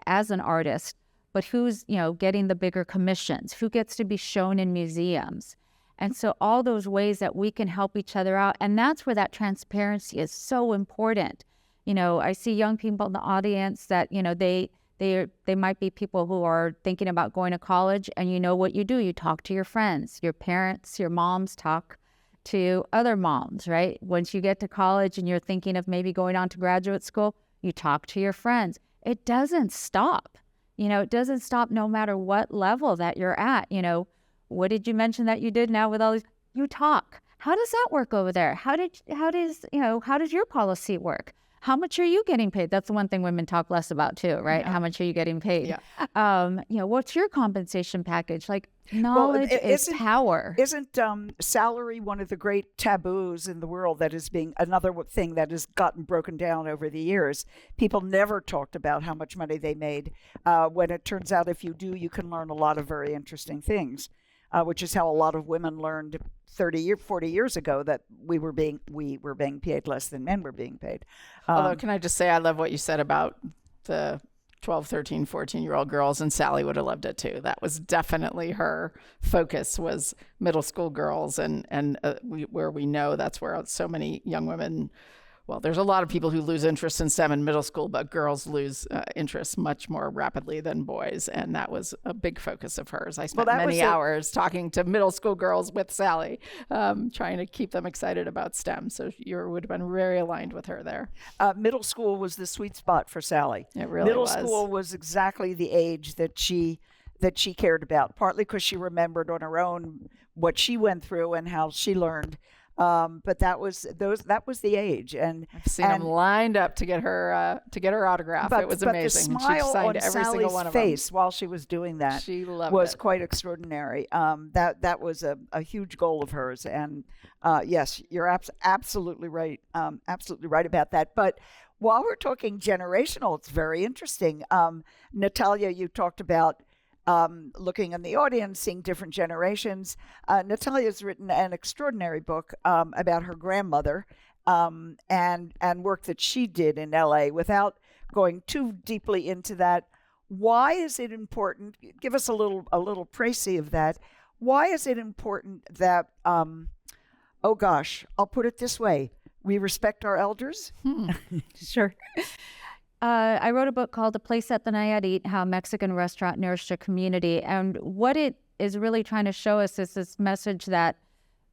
as an artist, but who's, getting the bigger commissions, who gets to be shown in museums. And so all those ways that we can help each other out. And that's where that transparency is so important. I see young people in the audience that, they might be people who are thinking about going to college, and what you do, you talk to your friends, your parents, your moms talk to other moms, right? Once you get to college and you're thinking of maybe going on to graduate school, you talk to your friends. It doesn't stop. It doesn't stop no matter what level that you're at. What did you mention that you did now with all these? You talk. How does that work over there? How does your policy work? How much are you getting paid? That's the one thing women talk less about too, right? Yeah. How much are you getting paid? Yeah. What's your compensation package? Like, knowledge is power. Isn't salary one of the great taboos in the world that is being another thing that has gotten broken down over the years? People never talked about how much money they made, when it turns out if you do, you can learn a lot of very interesting things, which is how a lot of women learned 40 years ago that we were being paid less than men were being paid. Although, can I just say, I love what you said about the 12, 13, 14-year-old girls, and Sally would have loved it too. That was definitely her focus, was middle school girls, and where we know that's where so many young women, well, there's a lot of people who lose interest in STEM in middle school, but girls lose interest much more rapidly than boys, and that was a big focus of hers. I spent many hours talking to middle school girls with Sally, trying to keep them excited about STEM, so you would have been very aligned with her there. Middle school was the sweet spot for Sally. It really was. Middle school was exactly the age that she cared about, partly because she remembered on her own what she went through and how she learned. But that was the age, and I've seen them lined up to get her autograph. It was amazing. But the smile on every single one Sally's of face them while she was doing that was quite extraordinary. That was a huge goal of hers, and yes, you're absolutely right. Absolutely right about that. But while we're talking generational, it's very interesting. Natalia, you talked about looking in the audience, seeing different generations. Natalia's written an extraordinary book about her grandmother and work that she did in LA. Without going too deeply into that, why is it important? Give us a little précis of that. Why is it important that, oh gosh, I'll put it this way, we respect our elders? Sure. I wrote a book called A Place at the Nayarit, How a Mexican Restaurant Nourished a Community. And what it is really trying to show us is this message that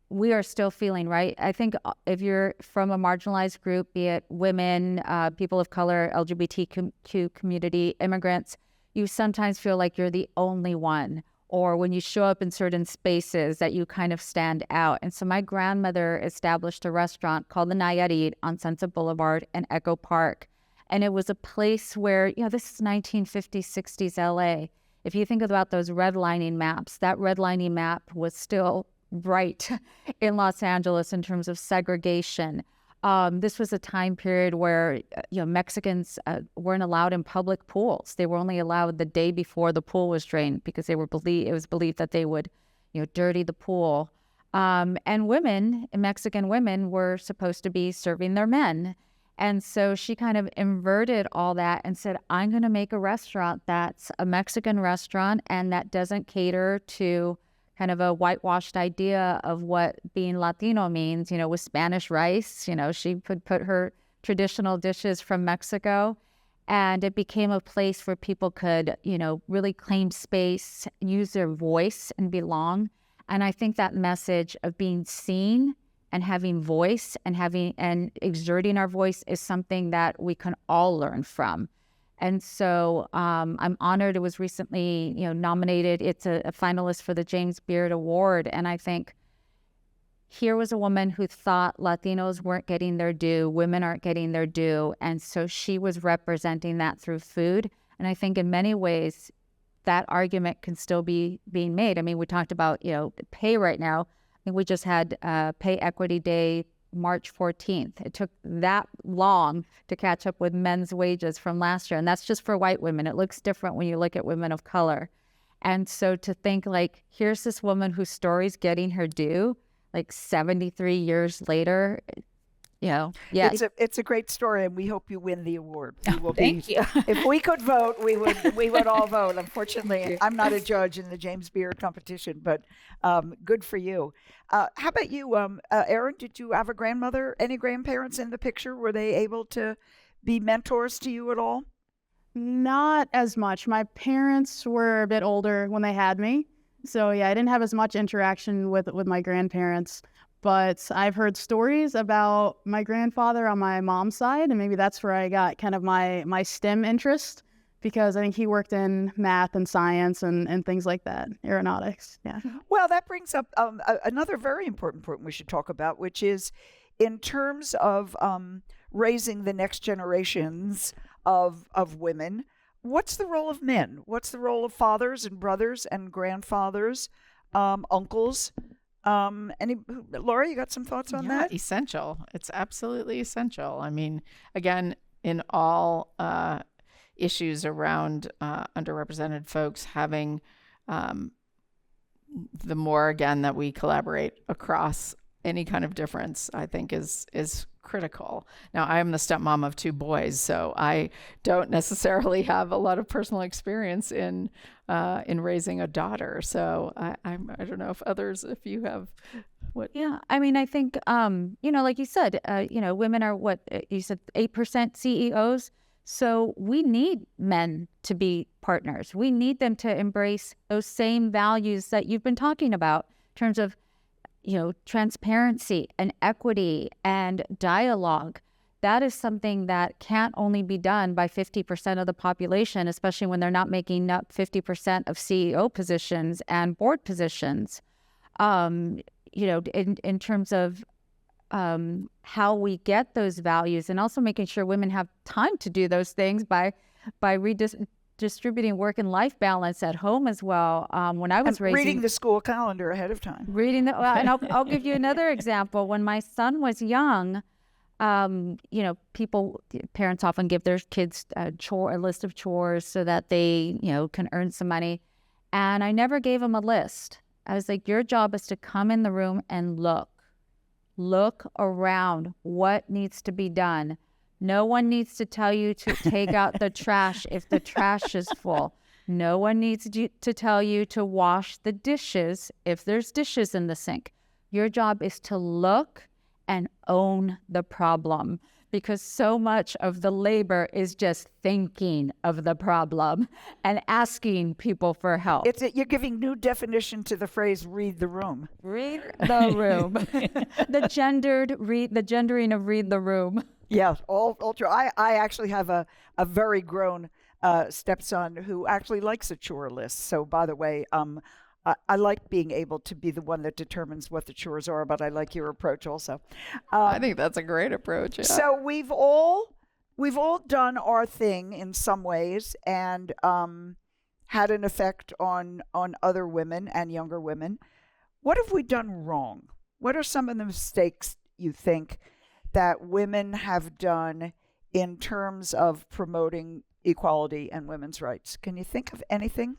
we are still feeling, right? I think if you're from a marginalized group, be it women, people of color, LGBTQ community, immigrants, you sometimes feel like you're the only one. Or when you show up in certain spaces that you kind of stand out. And so my grandmother established a restaurant called the Nayarit on Sunset Boulevard in Echo Park. And it was a place where, this is 1950s, 60s LA. If you think about those redlining maps, that redlining map was still bright in Los Angeles in terms of segregation. This was a time period where, Mexicans weren't allowed in public pools. They were only allowed the day before the pool was drained because it was believed that they would, dirty the pool. And women, Mexican women, were supposed to be serving their men. And so she kind of inverted all that and said, I'm going to make a restaurant that's a Mexican restaurant and that doesn't cater to kind of a whitewashed idea of what being Latino means, with Spanish rice. She would put her traditional dishes from Mexico, and it became a place where people could, really claim space, use their voice and belong. And I think that message of being seen and having voice and exerting our voice is something that we can all learn from. And so I'm honored it was recently, nominated. It's a finalist for the James Beard Award. And I think here was a woman who thought Latinos weren't getting their due, women aren't getting their due. And so she was representing that through food. And I think in many ways, that argument can still be being made. I mean, we talked about, pay right now. I think we just had Pay Equity Day, March 14th. It took that long to catch up with men's wages from last year. And that's just for white women. It looks different when you look at women of color. And so to think like, here's this woman whose story's getting her due, like 73 years later, yeah. It's a great story, and we hope you win the award. We will Thank you. If we could vote, we would all vote. Unfortunately, I'm not a judge in the James Beard competition, but good for you. How about you, Erin? Did you have a grandmother, any grandparents in the picture? Were they able to be mentors to you at all? Not as much. My parents were a bit older when they had me. So yeah, I didn't have as much interaction with my grandparents. But I've heard stories about my grandfather on my mom's side, and maybe that's where I got kind of my STEM interest, because I think he worked in math and science and things like that, aeronautics. Yeah. Well, that brings up another very important point we should talk about, which is in terms of raising the next generations of women. What's the role of men? What's the role of fathers and brothers and grandfathers, uncles? Laurie, you got some thoughts on that? Essential. It's absolutely essential. I mean, again, in all issues around underrepresented folks, having the more, again, that we collaborate across any kind of difference, I think is critical. Now, I am the stepmom of 2 boys, so I don't necessarily have a lot of personal experience in raising a daughter. So I don't know if you have what. Yeah, I mean, I think like you said, women are what you said, 8% CEOs. So we need men to be partners. We need them to embrace those same values that you've been talking about in terms of transparency and equity and dialogue. That is something that can't only be done by 50% of the population, especially when they're not making up 50% of CEO positions and board positions. In terms of how we get those values, and also making sure women have time to do those things by distributing work and life balance at home as well. When I was reading the school calendar ahead of time. And I'll give you another example. When my son was young, parents often give their kids a list of chores so that they, can earn some money. And I never gave them a list. I was like, your job is to come in the room and look around what needs to be done. No one needs to tell you to take out the trash if the trash is full. No one needs to tell you to wash the dishes if there's dishes in the sink. Your job is to look and own the problem, because so much of the labor is just thinking of the problem and asking people for help. You're giving new definition to the phrase "read the room." Read the room. the gendering of read the room. Yeah, all true. I actually have a very grown stepson who actually likes a chore list. So, by the way, I like being able to be the one that determines what the chores are, but I like your approach also. I think that's a great approach. Yeah. So we've all done our thing in some ways, and had an effect on other women and younger women. What have we done wrong? What are some of the mistakes you think that women have done in terms of promoting equality and women's rights? Can you think of anything?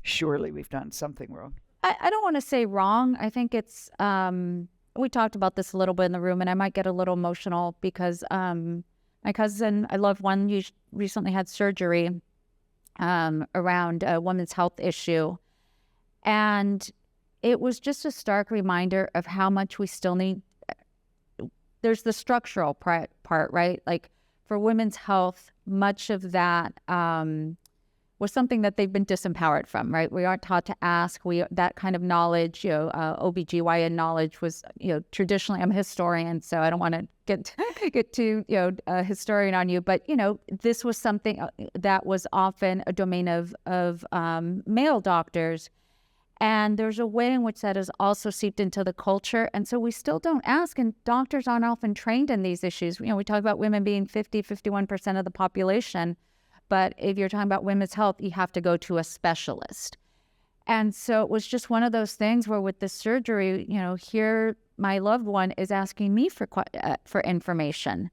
Surely we've done something wrong. I don't want to say wrong. I think it's, we talked about this a little bit in the room, and I might get a little emotional because my cousin, I love one, you recently had surgery around a women's health issue. And it was just a stark reminder of how much we still need. There's the structural part, right? Like for women's health, much of that was something that they've been disempowered from, right? We aren't taught to ask. That kind of knowledge, OBGYN knowledge was, traditionally, I'm a historian, so I don't want to get too, a historian on you, but, this was something that was often a domain of male doctors. And there's a way in which that has also seeped into the culture. And so we still don't ask, and doctors aren't often trained in these issues. We talk about women being 51% of the population. But if you're talking about women's health, you have to go to a specialist. And so it was just one of those things where with the surgery, here my loved one is asking me for information.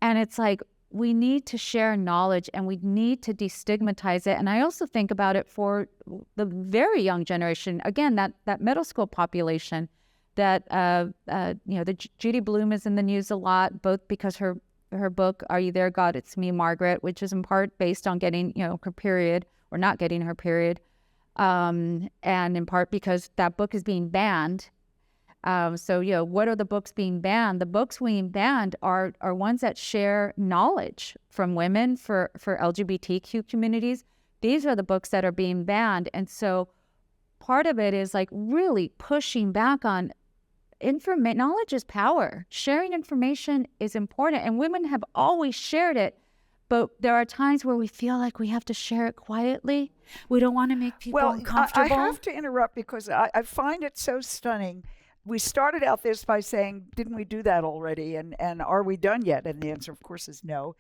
And it's like, we need to share knowledge and we need to destigmatize it. And I also think about it for the very young generation. Again, that middle school population that, the Judy Blume is in the news a lot, both because her book, Are You There, God? It's Me, Margaret, which is in part based on getting, her period or not getting her period. And in part because that book is being banned. So, what are the books being banned? The books being banned are ones that share knowledge from women for LGBTQ communities. These are the books that are being banned. And so part of it is like really pushing back on knowledge is power. Sharing information is important, and women have always shared it, but there are times where we feel like we have to share it quietly. We don't want to make people uncomfortable. I have to interrupt because I find it so stunning. We started out this by saying, didn't we do that already? And are we done yet? And the answer, of course, is no.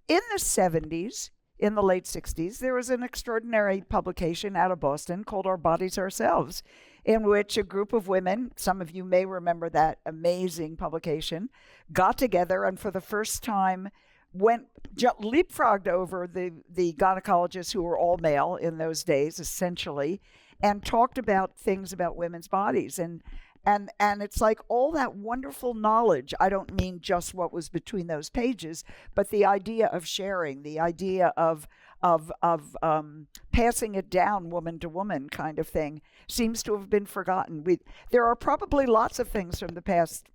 In the 70s, in the late 60s, there was an extraordinary publication out of Boston called Our Bodies Ourselves, in which a group of women, some of you may remember that amazing publication, got together and for the first time leapfrogged over the gynecologists who were all male in those days, essentially, and talked about things about women's bodies. And it's like all that wonderful knowledge. I don't mean just what was between those pages, but the idea of sharing, the idea of passing it down woman to woman kind of thing seems to have been forgotten. There are probably lots of things from the past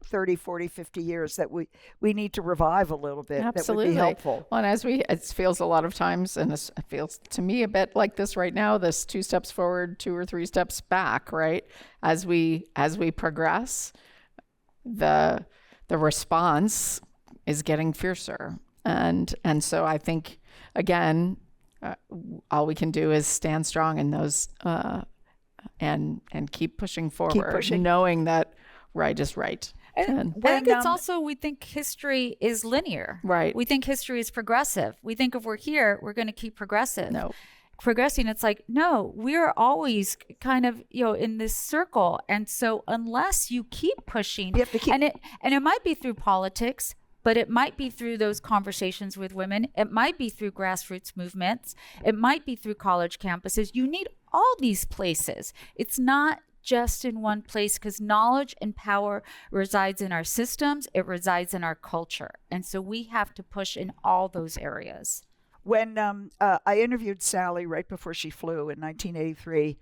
30, 40, 50 years that we need to revive a little bit. Absolutely. That would be helpful. Well, and it feels a lot of times, and it feels to me a bit like this right now, this 2 steps forward, 2 or 3 steps back, right? As we progress, the response is getting fiercer. And so I think, again, all we can do is stand strong in those and keep pushing forward, knowing that right is right. And I think it's also, we think history is linear. Right. We think history is progressive. We think if we're here, we're going to keep progressing. It's like, no, we're always kind of, in this circle. And so unless you keep pushing, you have to keep, and it might be through politics, but it might be through those conversations with women. It might be through grassroots movements. It might be through college campuses. You need all these places. It's not just in one place, because knowledge and power resides in our systems. It resides in our culture. And so we have to push in all those areas. When I interviewed Sally right before she flew in 1983,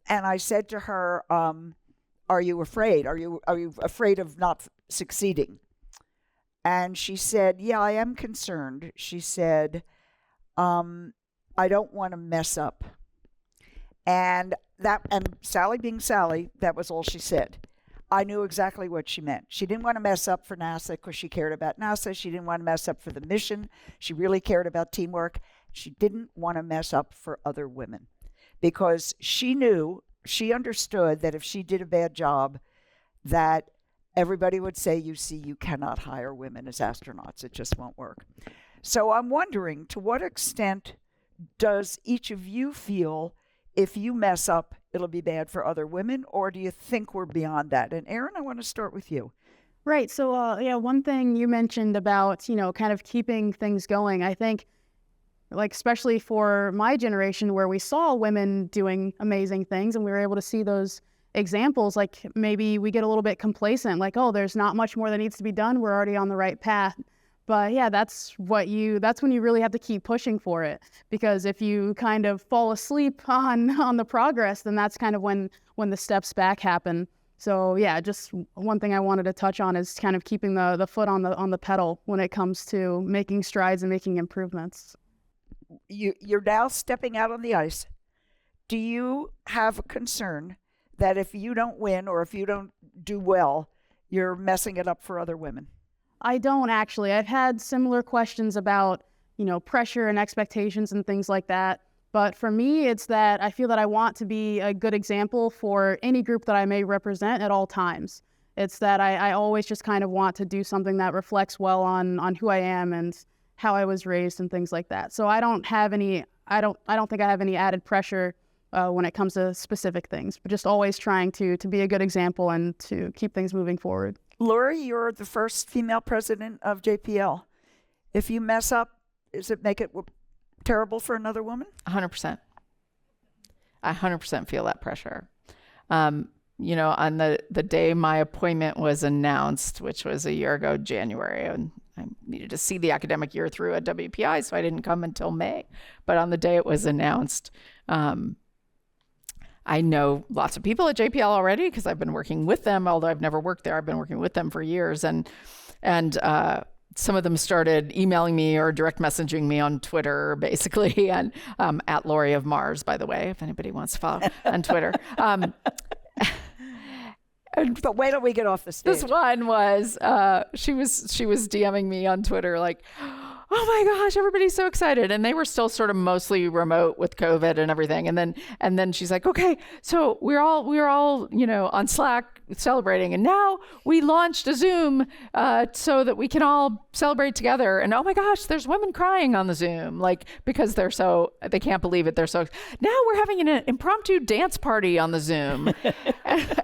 and I said to her, are you afraid? Are you afraid of not succeeding? And she said, yeah, I am concerned. She said, I don't want to mess up. And Sally being Sally, that was all she said. I knew exactly what she meant. She didn't want to mess up for NASA because she cared about NASA. She didn't want to mess up for the mission. She really cared about teamwork. She didn't want to mess up for other women because she understood that if she did a bad job, that everybody would say, you cannot hire women as astronauts. It just won't work. So I'm wondering, to what extent does each of you feel if you mess up, it'll be bad for other women, or do you think we're beyond that? And Erin, I want to start with you. Right. So, one thing you mentioned about, kind of keeping things going, I think, like, especially for my generation where we saw women doing amazing things and we were able to see those examples, like maybe we get a little bit complacent, like, oh, there's not much more that needs to be done. We're already on the right path. But yeah, that's when you really have to keep pushing for it, because if you kind of fall asleep on the progress, then that's kind of when the steps back happen. So yeah, just one thing I wanted to touch on is kind of keeping the foot on the pedal when it comes to making strides and making improvements. you're now stepping out on the ice. Do you have a concern that if you don't win or if you don't do well, you're messing it up for other women? I don't actually. I've had similar questions about, pressure and expectations and things like that. But for me, it's that I feel that I want to be a good example for any group that I may represent at all times. It's that I always just kind of want to do something that reflects well on who I am and how I was raised and things like that. So I don't think I have any added pressure when it comes to specific things, but just always trying to be a good example and to keep things moving forward. Laurie, you're the first female president of JPL. If you mess up, does it make it terrible for another woman? 100%. I 100% feel that pressure. On the day my appointment was announced, which was a year ago, January, and I needed to see the academic year through at WPI, so I didn't come until May. But on the day it was announced, I know lots of people at JPL already because I've been working with them, although I've never worked there. I've been working with them for years. And some of them started emailing me or direct messaging me on Twitter, basically, and at Laurie of Mars, by the way, if anybody wants to follow on Twitter. But wait till we get off the stage. This one was, she was DMing me on Twitter like, oh my gosh, everybody's so excited. And they were still sort of mostly remote with COVID and everything. And then she's like, okay, so we're all, on Slack celebrating. And now we launched a Zoom so that we can all celebrate together. And oh my gosh, there's women crying on the Zoom, because they can't believe it. They're so, now we're having an impromptu dance party on the Zoom.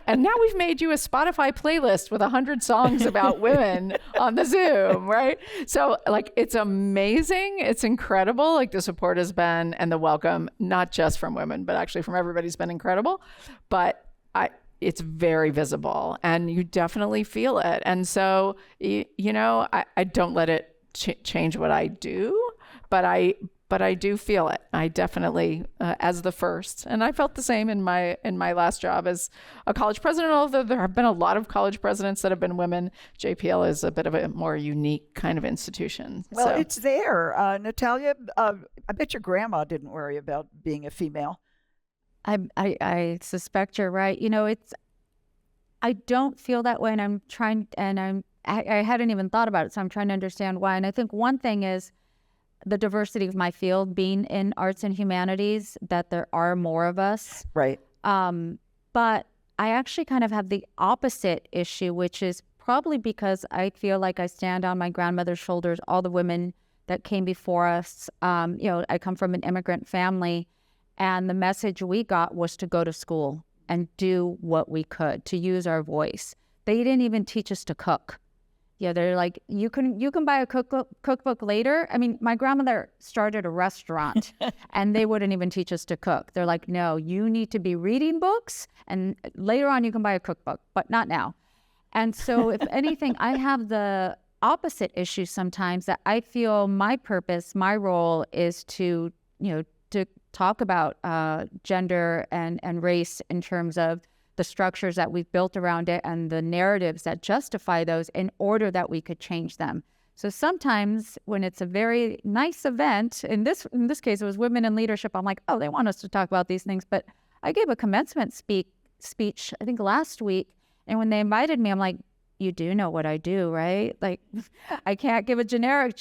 and now we've made you a Spotify playlist with 100 songs about women on the Zoom, right? So it's amazing. It's incredible. The support has been, and the welcome, not just from women, but actually from everybody's been incredible. But it's very visible and you definitely feel it. And so, I don't let it change what I do, but I do feel it. I definitely, as the first, and I felt the same in my last job as a college president, although there have been a lot of college presidents that have been women. JPL is a bit of a more unique kind of institution. Well, it's there. Natalia, I bet your grandma didn't worry about being a female. I suspect you're right. I don't feel that way, and I'm trying, and I hadn't even thought about it, so I'm trying to understand why. And I think one thing is the diversity of my field, being in arts and humanities, that there are more of us. Right. But I actually kind of have the opposite issue, which is probably because I feel like I stand on my grandmother's shoulders, all the women that came before us. I come from an immigrant family. And the message we got was to go to school and do what we could, to use our voice. They didn't even teach us to cook. Yeah, they're like, you can buy a cookbook later. I mean, my grandmother started a restaurant and they wouldn't even teach us to cook. They're like, no, you need to be reading books and later on you can buy a cookbook, but not now. And so if anything, I have the opposite issue sometimes, that I feel my purpose, my role is to talk about gender and race in terms of the structures that we've built around it and the narratives that justify those in order that we could change them. So sometimes when it's a very nice event, in this case it was women in leadership, I'm like, oh, they want us to talk about these things. But I gave a commencement speech, I think last week, and when they invited me, I'm like, you do know what I do, right? I can't give a generic,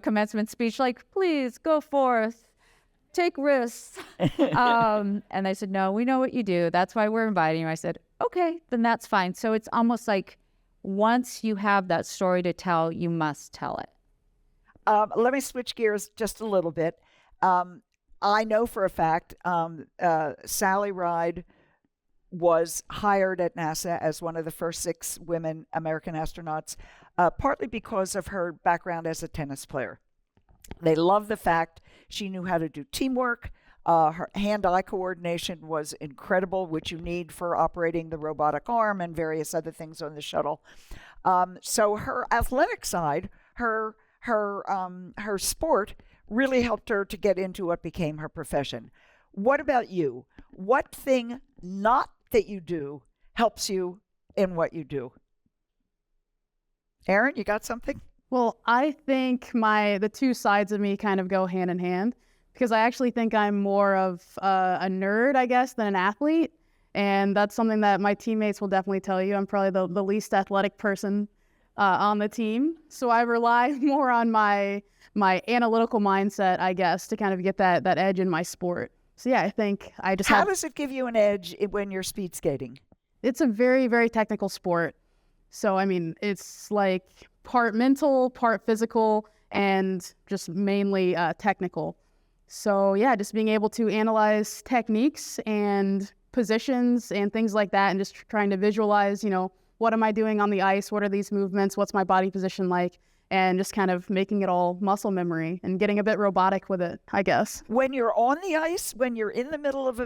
commencement speech like, please go forth, take risks. And they said, no, we know what you do. That's why we're inviting you. I said, okay, then that's fine. So it's almost like once you have that story to tell, you must tell it. Let me switch gears just a little bit. I know for a fact Sally Ride was hired at NASA as one of the first 6 women American astronauts, partly because of her background as a tennis player. They loved the fact she knew how to do teamwork. Her hand-eye coordination was incredible, which you need for operating the robotic arm and various other things on the shuttle. So her athletic side, her sport, really helped her to get into what became her profession. What about you? What thing not that you do helps you in what you do? Erin, you got something? Well, I think the two sides of me kind of go hand in hand, because I actually think I'm more of a nerd, I guess, than an athlete. And that's something that my teammates will definitely tell you. I'm probably the least athletic person on the team. So I rely more on my analytical mindset, I guess, to kind of get that edge in my sport. So yeah, I think I just How does it give you an edge when you're speed skating? It's a very, very technical sport. So, I mean, it's like part mental, part physical, and just mainly technical. So yeah, just being able to analyze techniques and positions and things like that, and just trying to visualize, what am I doing on the ice? What are these movements? What's my body position like? And just kind of making it all muscle memory and getting a bit robotic with it, I guess. When you're on the ice, when you're in the middle of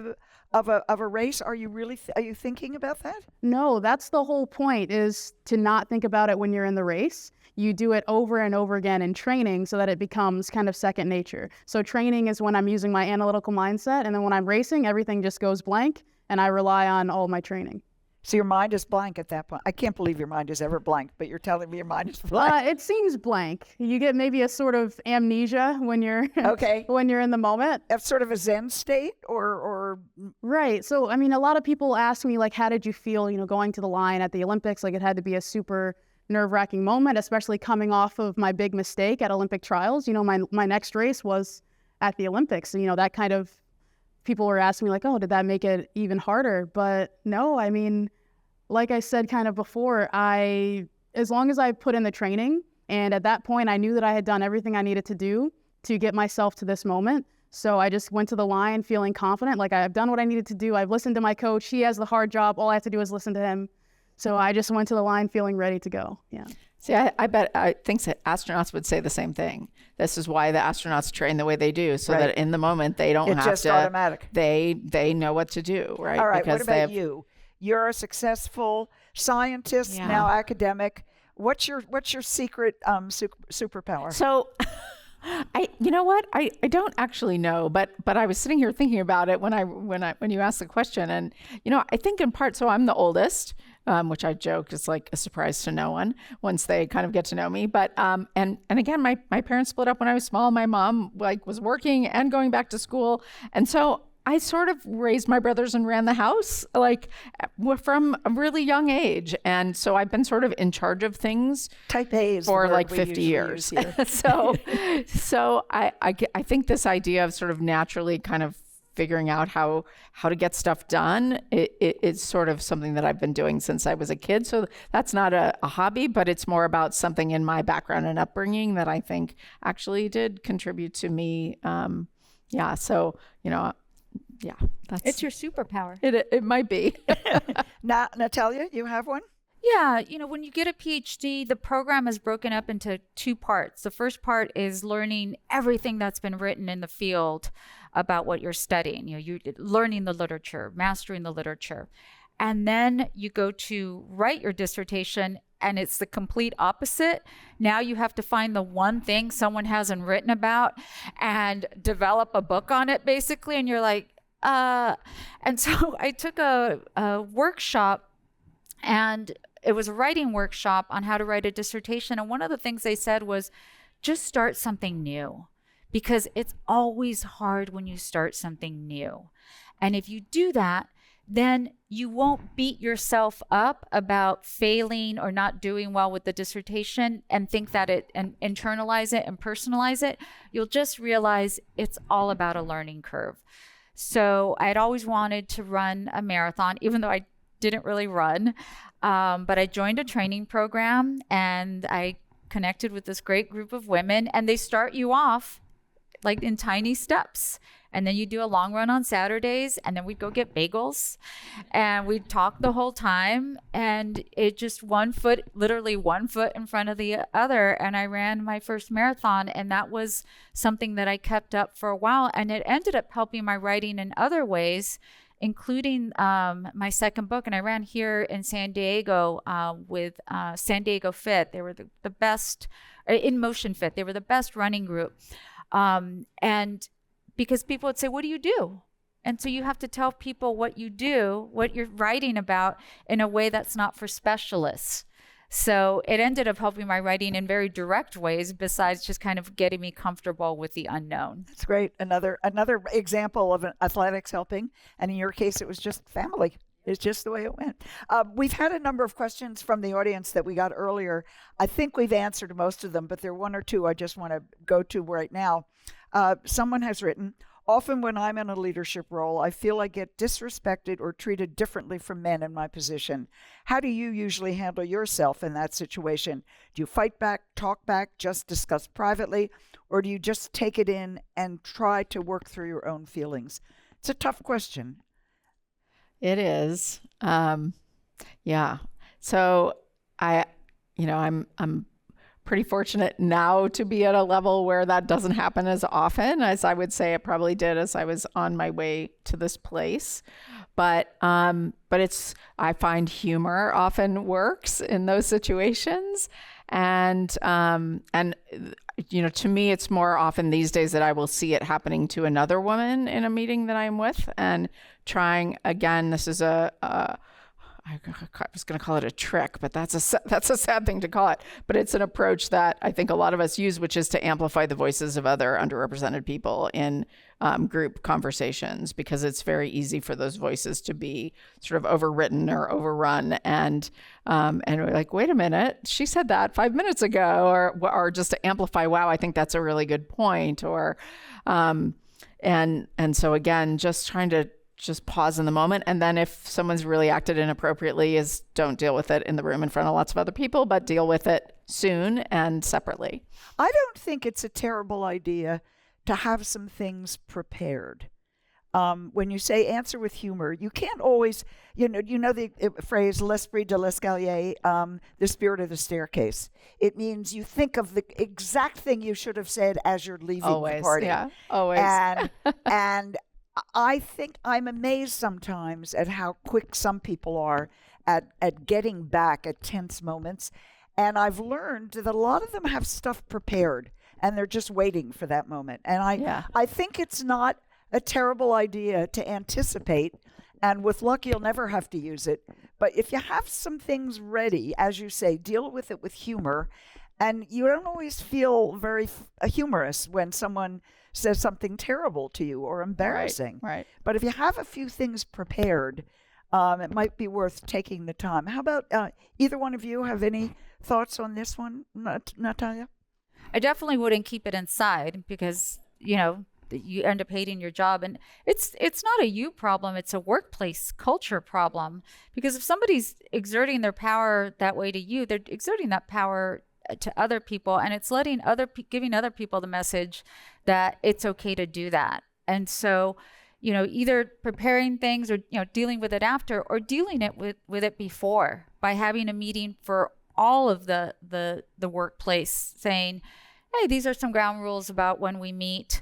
a race, are you really are you thinking about that? No, that's the whole point, is to not think about it when you're in the race. You do it over and over again in training so that it becomes kind of second nature. So training is when I'm using my analytical mindset, and then when I'm racing, everything just goes blank and I rely on all my training. So your mind is blank at that point. I can't believe your mind is ever blank, but you're telling me your mind is blank. It seems blank. You get maybe a sort of amnesia when you're okay. when you're in the moment. That's sort of a Zen state, or Right. So I mean, a lot of people ask me, like, how did you feel, going to the line at the Olympics? Like, it had to be a super nerve-wracking moment, especially coming off of my big mistake at Olympic trials. My next race was at the Olympics. So, that kind of, people were asking me like, oh, did that make it even harder? But no, I mean, like I said kind of before, as long as I put in the training, and at that point I knew that I had done everything I needed to do to get myself to this moment. So I just went to the line feeling confident, like I've done what I needed to do. I've listened to my coach. He has the hard job. All I have to do is listen to him. So I just went to the line feeling ready to go. Yeah. See, I think that astronauts would say the same thing. This is why the astronauts train the way they do, so right. that in the moment they don't it's have just to. automatic. They know what to do, right? All right. Because what about you? You're a successful scientist, now academic. What's your secret superpower? So, you know what? I don't actually know, but I was sitting here thinking about it when you asked the question, and I think in part, so I'm the oldest, which I joke is like a surprise to no one once they kind of get to know me. But and again, my parents split up when I was small. My mom was working and going back to school, and so I sort of raised my brothers and ran the house from a really young age. And so I've been sort of in charge of things Type A is for the word like we 50 usually years. use here. So I think this idea of sort of naturally kind of figuring out how to get stuff done, it's sort of something that I've been doing since I was a kid. So that's not a hobby, but it's more about something in my background and upbringing that I think actually did contribute to me. So, yeah, It's your superpower. It might be. Now, Natalia, you have one? Yeah, when you get a PhD, the program is broken up into two parts. The first part is learning everything that's been written in the field about what you're studying. You're learning the literature, mastering the literature. And then you go to write your dissertation, and it's the complete opposite. Now you have to find the one thing someone hasn't written about and develop a book on it, basically. And you're like, and so I took a workshop, and it was a writing workshop on how to write a dissertation. And one of the things they said was just start something new, because it's always hard when you start something new. And if you do that, then you won't beat yourself up about failing or not doing well with the dissertation and think that and internalize it and personalize it. You'll just realize it's all about a learning curve. So I'd always wanted to run a marathon, even though I didn't really run. But I joined a training program, and I connected with this great group of women, and they start you off like in tiny steps. And then you do a long run on Saturdays, and then we'd go get bagels, and we'd talk the whole time. And it just literally one foot in front of the other. And I ran my first marathon, and that was something that I kept up for a while. And it ended up helping my writing in other ways, including my second book. And I ran here in San Diego with San Diego Fit. They were the best, in Motion Fit. They were the best running group. And because people would say, what do you do? And so you have to tell people what you do, what you're writing about, in a way that's not for specialists. So it ended up helping my writing in very direct ways, besides just kind of getting me comfortable with the unknown. That's great. Another example of an athletics helping, and in your case, it was just family. It's just the way it went. We've had a number of questions from the audience that we got earlier. I think we've answered most of them, but there are one or two I just want to go to right now. Someone has written, often when I'm in a leadership role, I feel I get disrespected or treated differently from men in my position. How do you usually handle yourself in that situation? Do you fight back, talk back, just discuss privately, or do you just take it in and try to work through your own feelings? It's a tough question. It is. Yeah. So I'm pretty fortunate now to be at a level where that doesn't happen as often as I would say it probably did as I was on my way to this place. But I find humor often works in those situations. And to me, it's more often these days that I will see it happening to another woman in a meeting that I'm with, and trying, again, this is I was going to call it a trick, but that's a sad thing to call it. But it's an approach that I think a lot of us use, which is to amplify the voices of other underrepresented people in group conversations, because it's very easy for those voices to be sort of overwritten or overrun. And we're like, wait a minute, she said that 5 minutes ago, or just to amplify, wow, I think that's a really good point. Or, and so again, just trying to just pause in the moment. And then if someone's really acted inappropriately, is don't deal with it in the room in front of lots of other people, but deal with it soon and separately. I don't think it's a terrible idea to have some things prepared. When you say answer with humor, you can't always, you know the phrase l'esprit de l'escalier, the spirit of the staircase. It means you think of the exact thing you should have said as you're leaving the party. Yeah, always. And I think I'm amazed sometimes at how quick some people are at getting back at tense moments. And I've learned that a lot of them have stuff prepared and they're just waiting for that moment. And I think it's not a terrible idea to anticipate. And with luck, you'll never have to use it. But if you have some things ready, as you say, deal with it with humor. And you don't always feel very humorous when someone says something terrible to you or embarrassing. Right. But if you have a few things prepared, it might be worth taking the time. How about either one of you have any thoughts on this one, Natalia? I definitely wouldn't keep it inside, because, you end up hating your job. And it's not a you problem, it's a workplace culture problem. Because if somebody's exerting their power that way to you, they're exerting that power to other people, and it's giving other people the message that it's okay to do that. And so, either preparing things or, dealing with it after, or dealing it with it before, by having a meeting for all of the workplace, saying, hey, these are some ground rules about when we meet.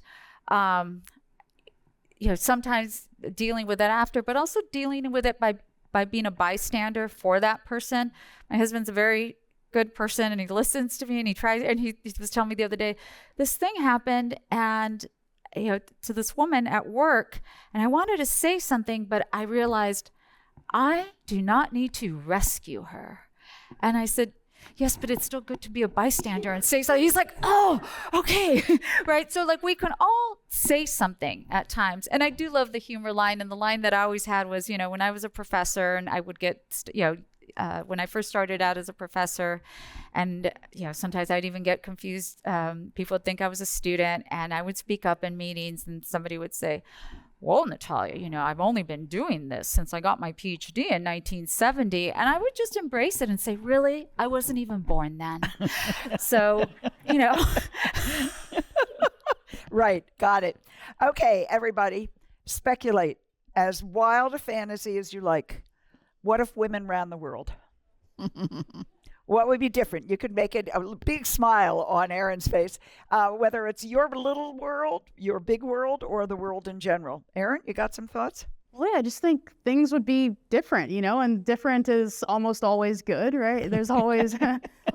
Sometimes dealing with it after, but also dealing with it by being a bystander for that person. My husband's a very good person, and he listens to me, and he tries, and he was telling me the other day, this thing happened, and to this woman at work, and I wanted to say something, but I realized I do not need to rescue her. And I said, yes, but it's still good to be a bystander and say something. He's like, oh, okay. Right. So we can all say something at times. And I do love the humor line. And the line that I always had was, when I was a professor, and I would get, when I first started out as a professor, and sometimes I'd even get confused. People would think I was a student, and I would speak up in meetings, and somebody would say, well, Natalia, I've only been doing this since I got my PhD in 1970. And I would just embrace it and say, really? I wasn't even born then. So, Right. Got it. Okay, everybody, speculate as wild a fantasy as you like. What if women ran the world? What would be different? You could make it a big smile on Erin's face, whether it's your little world, your big world, or the world in general. Erin, you got some thoughts? Well, yeah, I just think things would be different, and different is almost always good, right? There's always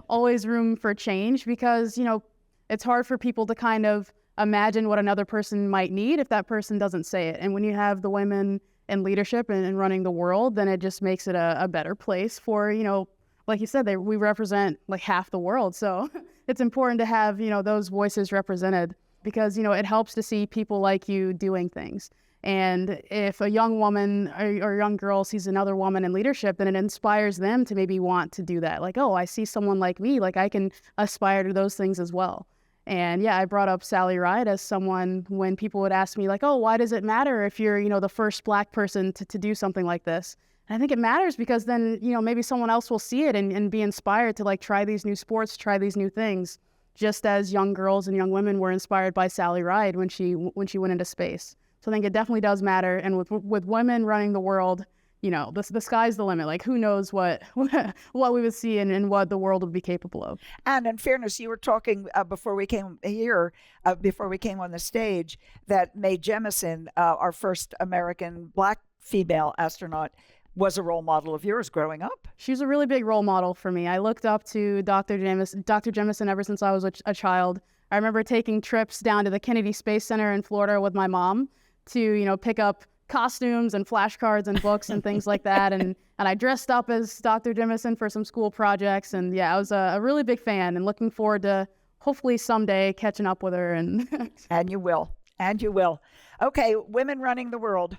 always room for change, because, it's hard for people to kind of imagine what another person might need if that person doesn't say it. And when you have the women in leadership and running the world, then it just makes it a better place for, like you said, we represent like half the world. So it's important to have, those voices represented because, it helps to see people like you doing things. And if a young woman or young girl sees another woman in leadership, then it inspires them to maybe want to do that. Like, oh, I see someone like me, like I can aspire to those things as well. And yeah, I brought up Sally Ride as someone when people would ask me like, oh, why does it matter if you're, the first Black person to do something like this? And I think it matters because then, maybe someone else will see it and be inspired to like try these new sports, try these new things, just as young girls and young women were inspired by Sally Ride when she went into space. So I think it definitely does matter. And with women running the world, the sky's the limit. Like who knows what we would see and what the world would be capable of. And in fairness, you were talking before we came here, before we came on the stage, that Mae Jemison, our first American Black female astronaut, was a role model of yours growing up. She was a really big role model for me. I looked up to Dr. Jemison ever since I was a child. I remember taking trips down to the Kennedy Space Center in Florida with my mom to, pick up costumes and flashcards and books and things like that. And I dressed up as Dr. Jemison for some school projects. And yeah, I was a really big fan and looking forward to hopefully someday catching up with her. And you will. Okay, women running the world.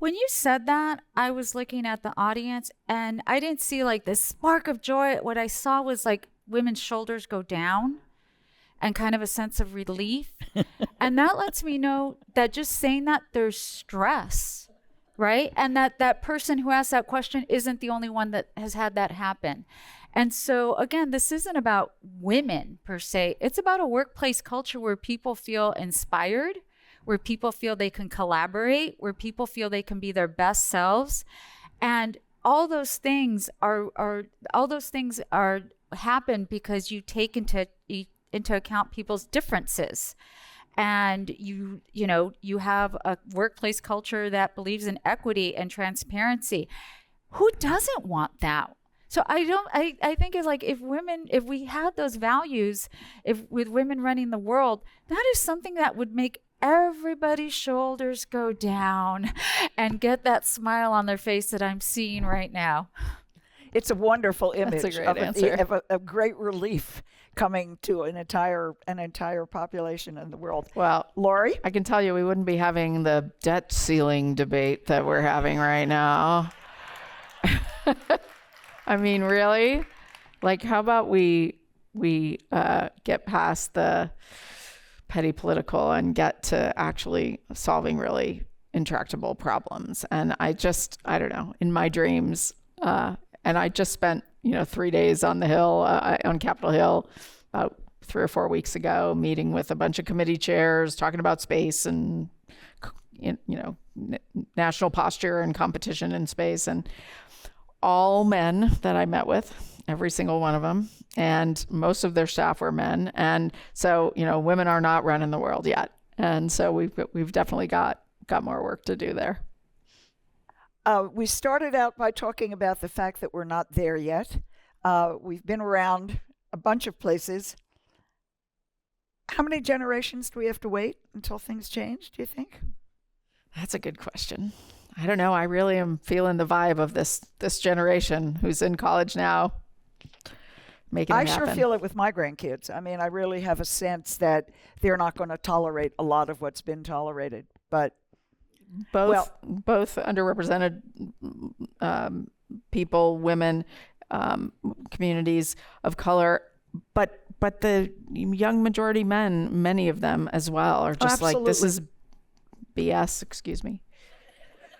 When you said that, I was looking at the audience and I didn't see like this spark of joy. What I saw was like women's shoulders go down and kind of a sense of relief. And that lets me know that just saying that there's stress, right? And that person who asked that question isn't the only one that has had that happen. And so again, this isn't about women per se. It's about a workplace culture where people feel inspired, where people feel they can collaborate, where people feel they can be their best selves. And all those things are happen because you take into account people's differences. And you have a workplace culture that believes in equity and transparency. Who doesn't want that? So I think it's like if we had those values, with women running the world, that is something that would make everybody's shoulders go down and get that smile on their face that I'm seeing right now. It's a wonderful image. That's a great answer. Of a great relief coming to an entire population in the world. Well, Laurie? I can tell you we wouldn't be having the debt ceiling debate that we're having right now. I mean, really? Like, how about we get past the petty political and get to actually solving really intractable problems? And I don't know, in my dreams, and I just spent 3 days on the Hill, on Capitol Hill, about 3 or 4 weeks ago, meeting with a bunch of committee chairs, talking about space and national posture and competition in space, and all men that I met with, every single one of them, and most of their staff were men, and so women are not running the world yet, and so we've definitely got more work to do there. We started out by talking about the fact that we're not there yet. We've been around a bunch of places. How many generations do we have to wait until things change, do you think? That's a good question. I don't know. I really am feeling the vibe of this generation who's in college now. Making it happen. Sure feel it with my grandkids. I mean, I really have a sense that they're not going to tolerate a lot of what's been tolerated, but both underrepresented people, women, communities of color, but the young majority men, many of them as well, are just like, this is BS. Excuse me.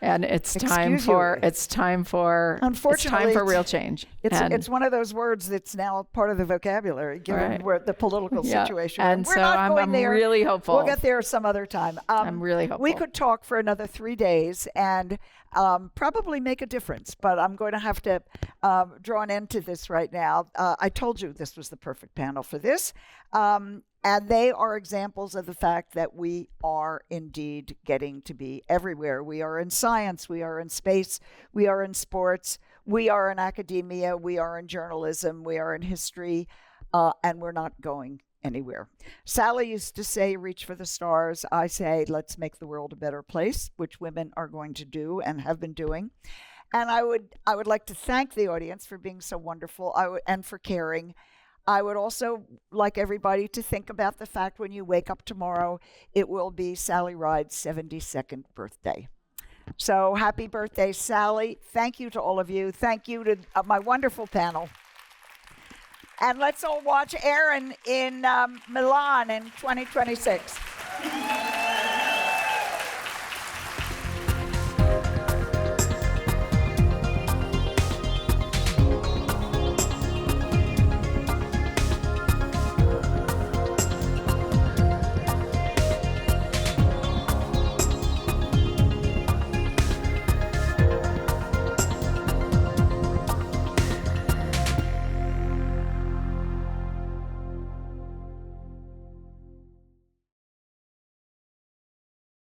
And it's time for real change. It's one of those words that's now part of the vocabulary, given where the political situation. And so I'm really hopeful. We'll get there some other time. I'm really hopeful. We could talk for another 3 days and probably make a difference, but I'm going to have to draw an end to this right now. I told you this was the perfect panel for this. And they are examples of the fact that we are indeed getting to be everywhere. We are in science, we are in space, we are in sports, we are in academia, we are in journalism, we are in history, and we're not going anywhere. Sally used to say, reach for the stars. I say, let's make the world a better place, which women are going to do and have been doing. And I would like to thank the audience for being so wonderful and for caring. I would also like everybody to think about the fact when you wake up tomorrow, it will be Sally Ride's 72nd birthday. So happy birthday, Sally. Thank you to all of you. Thank you to my wonderful panel. And let's all watch Erin in Milan in 2026.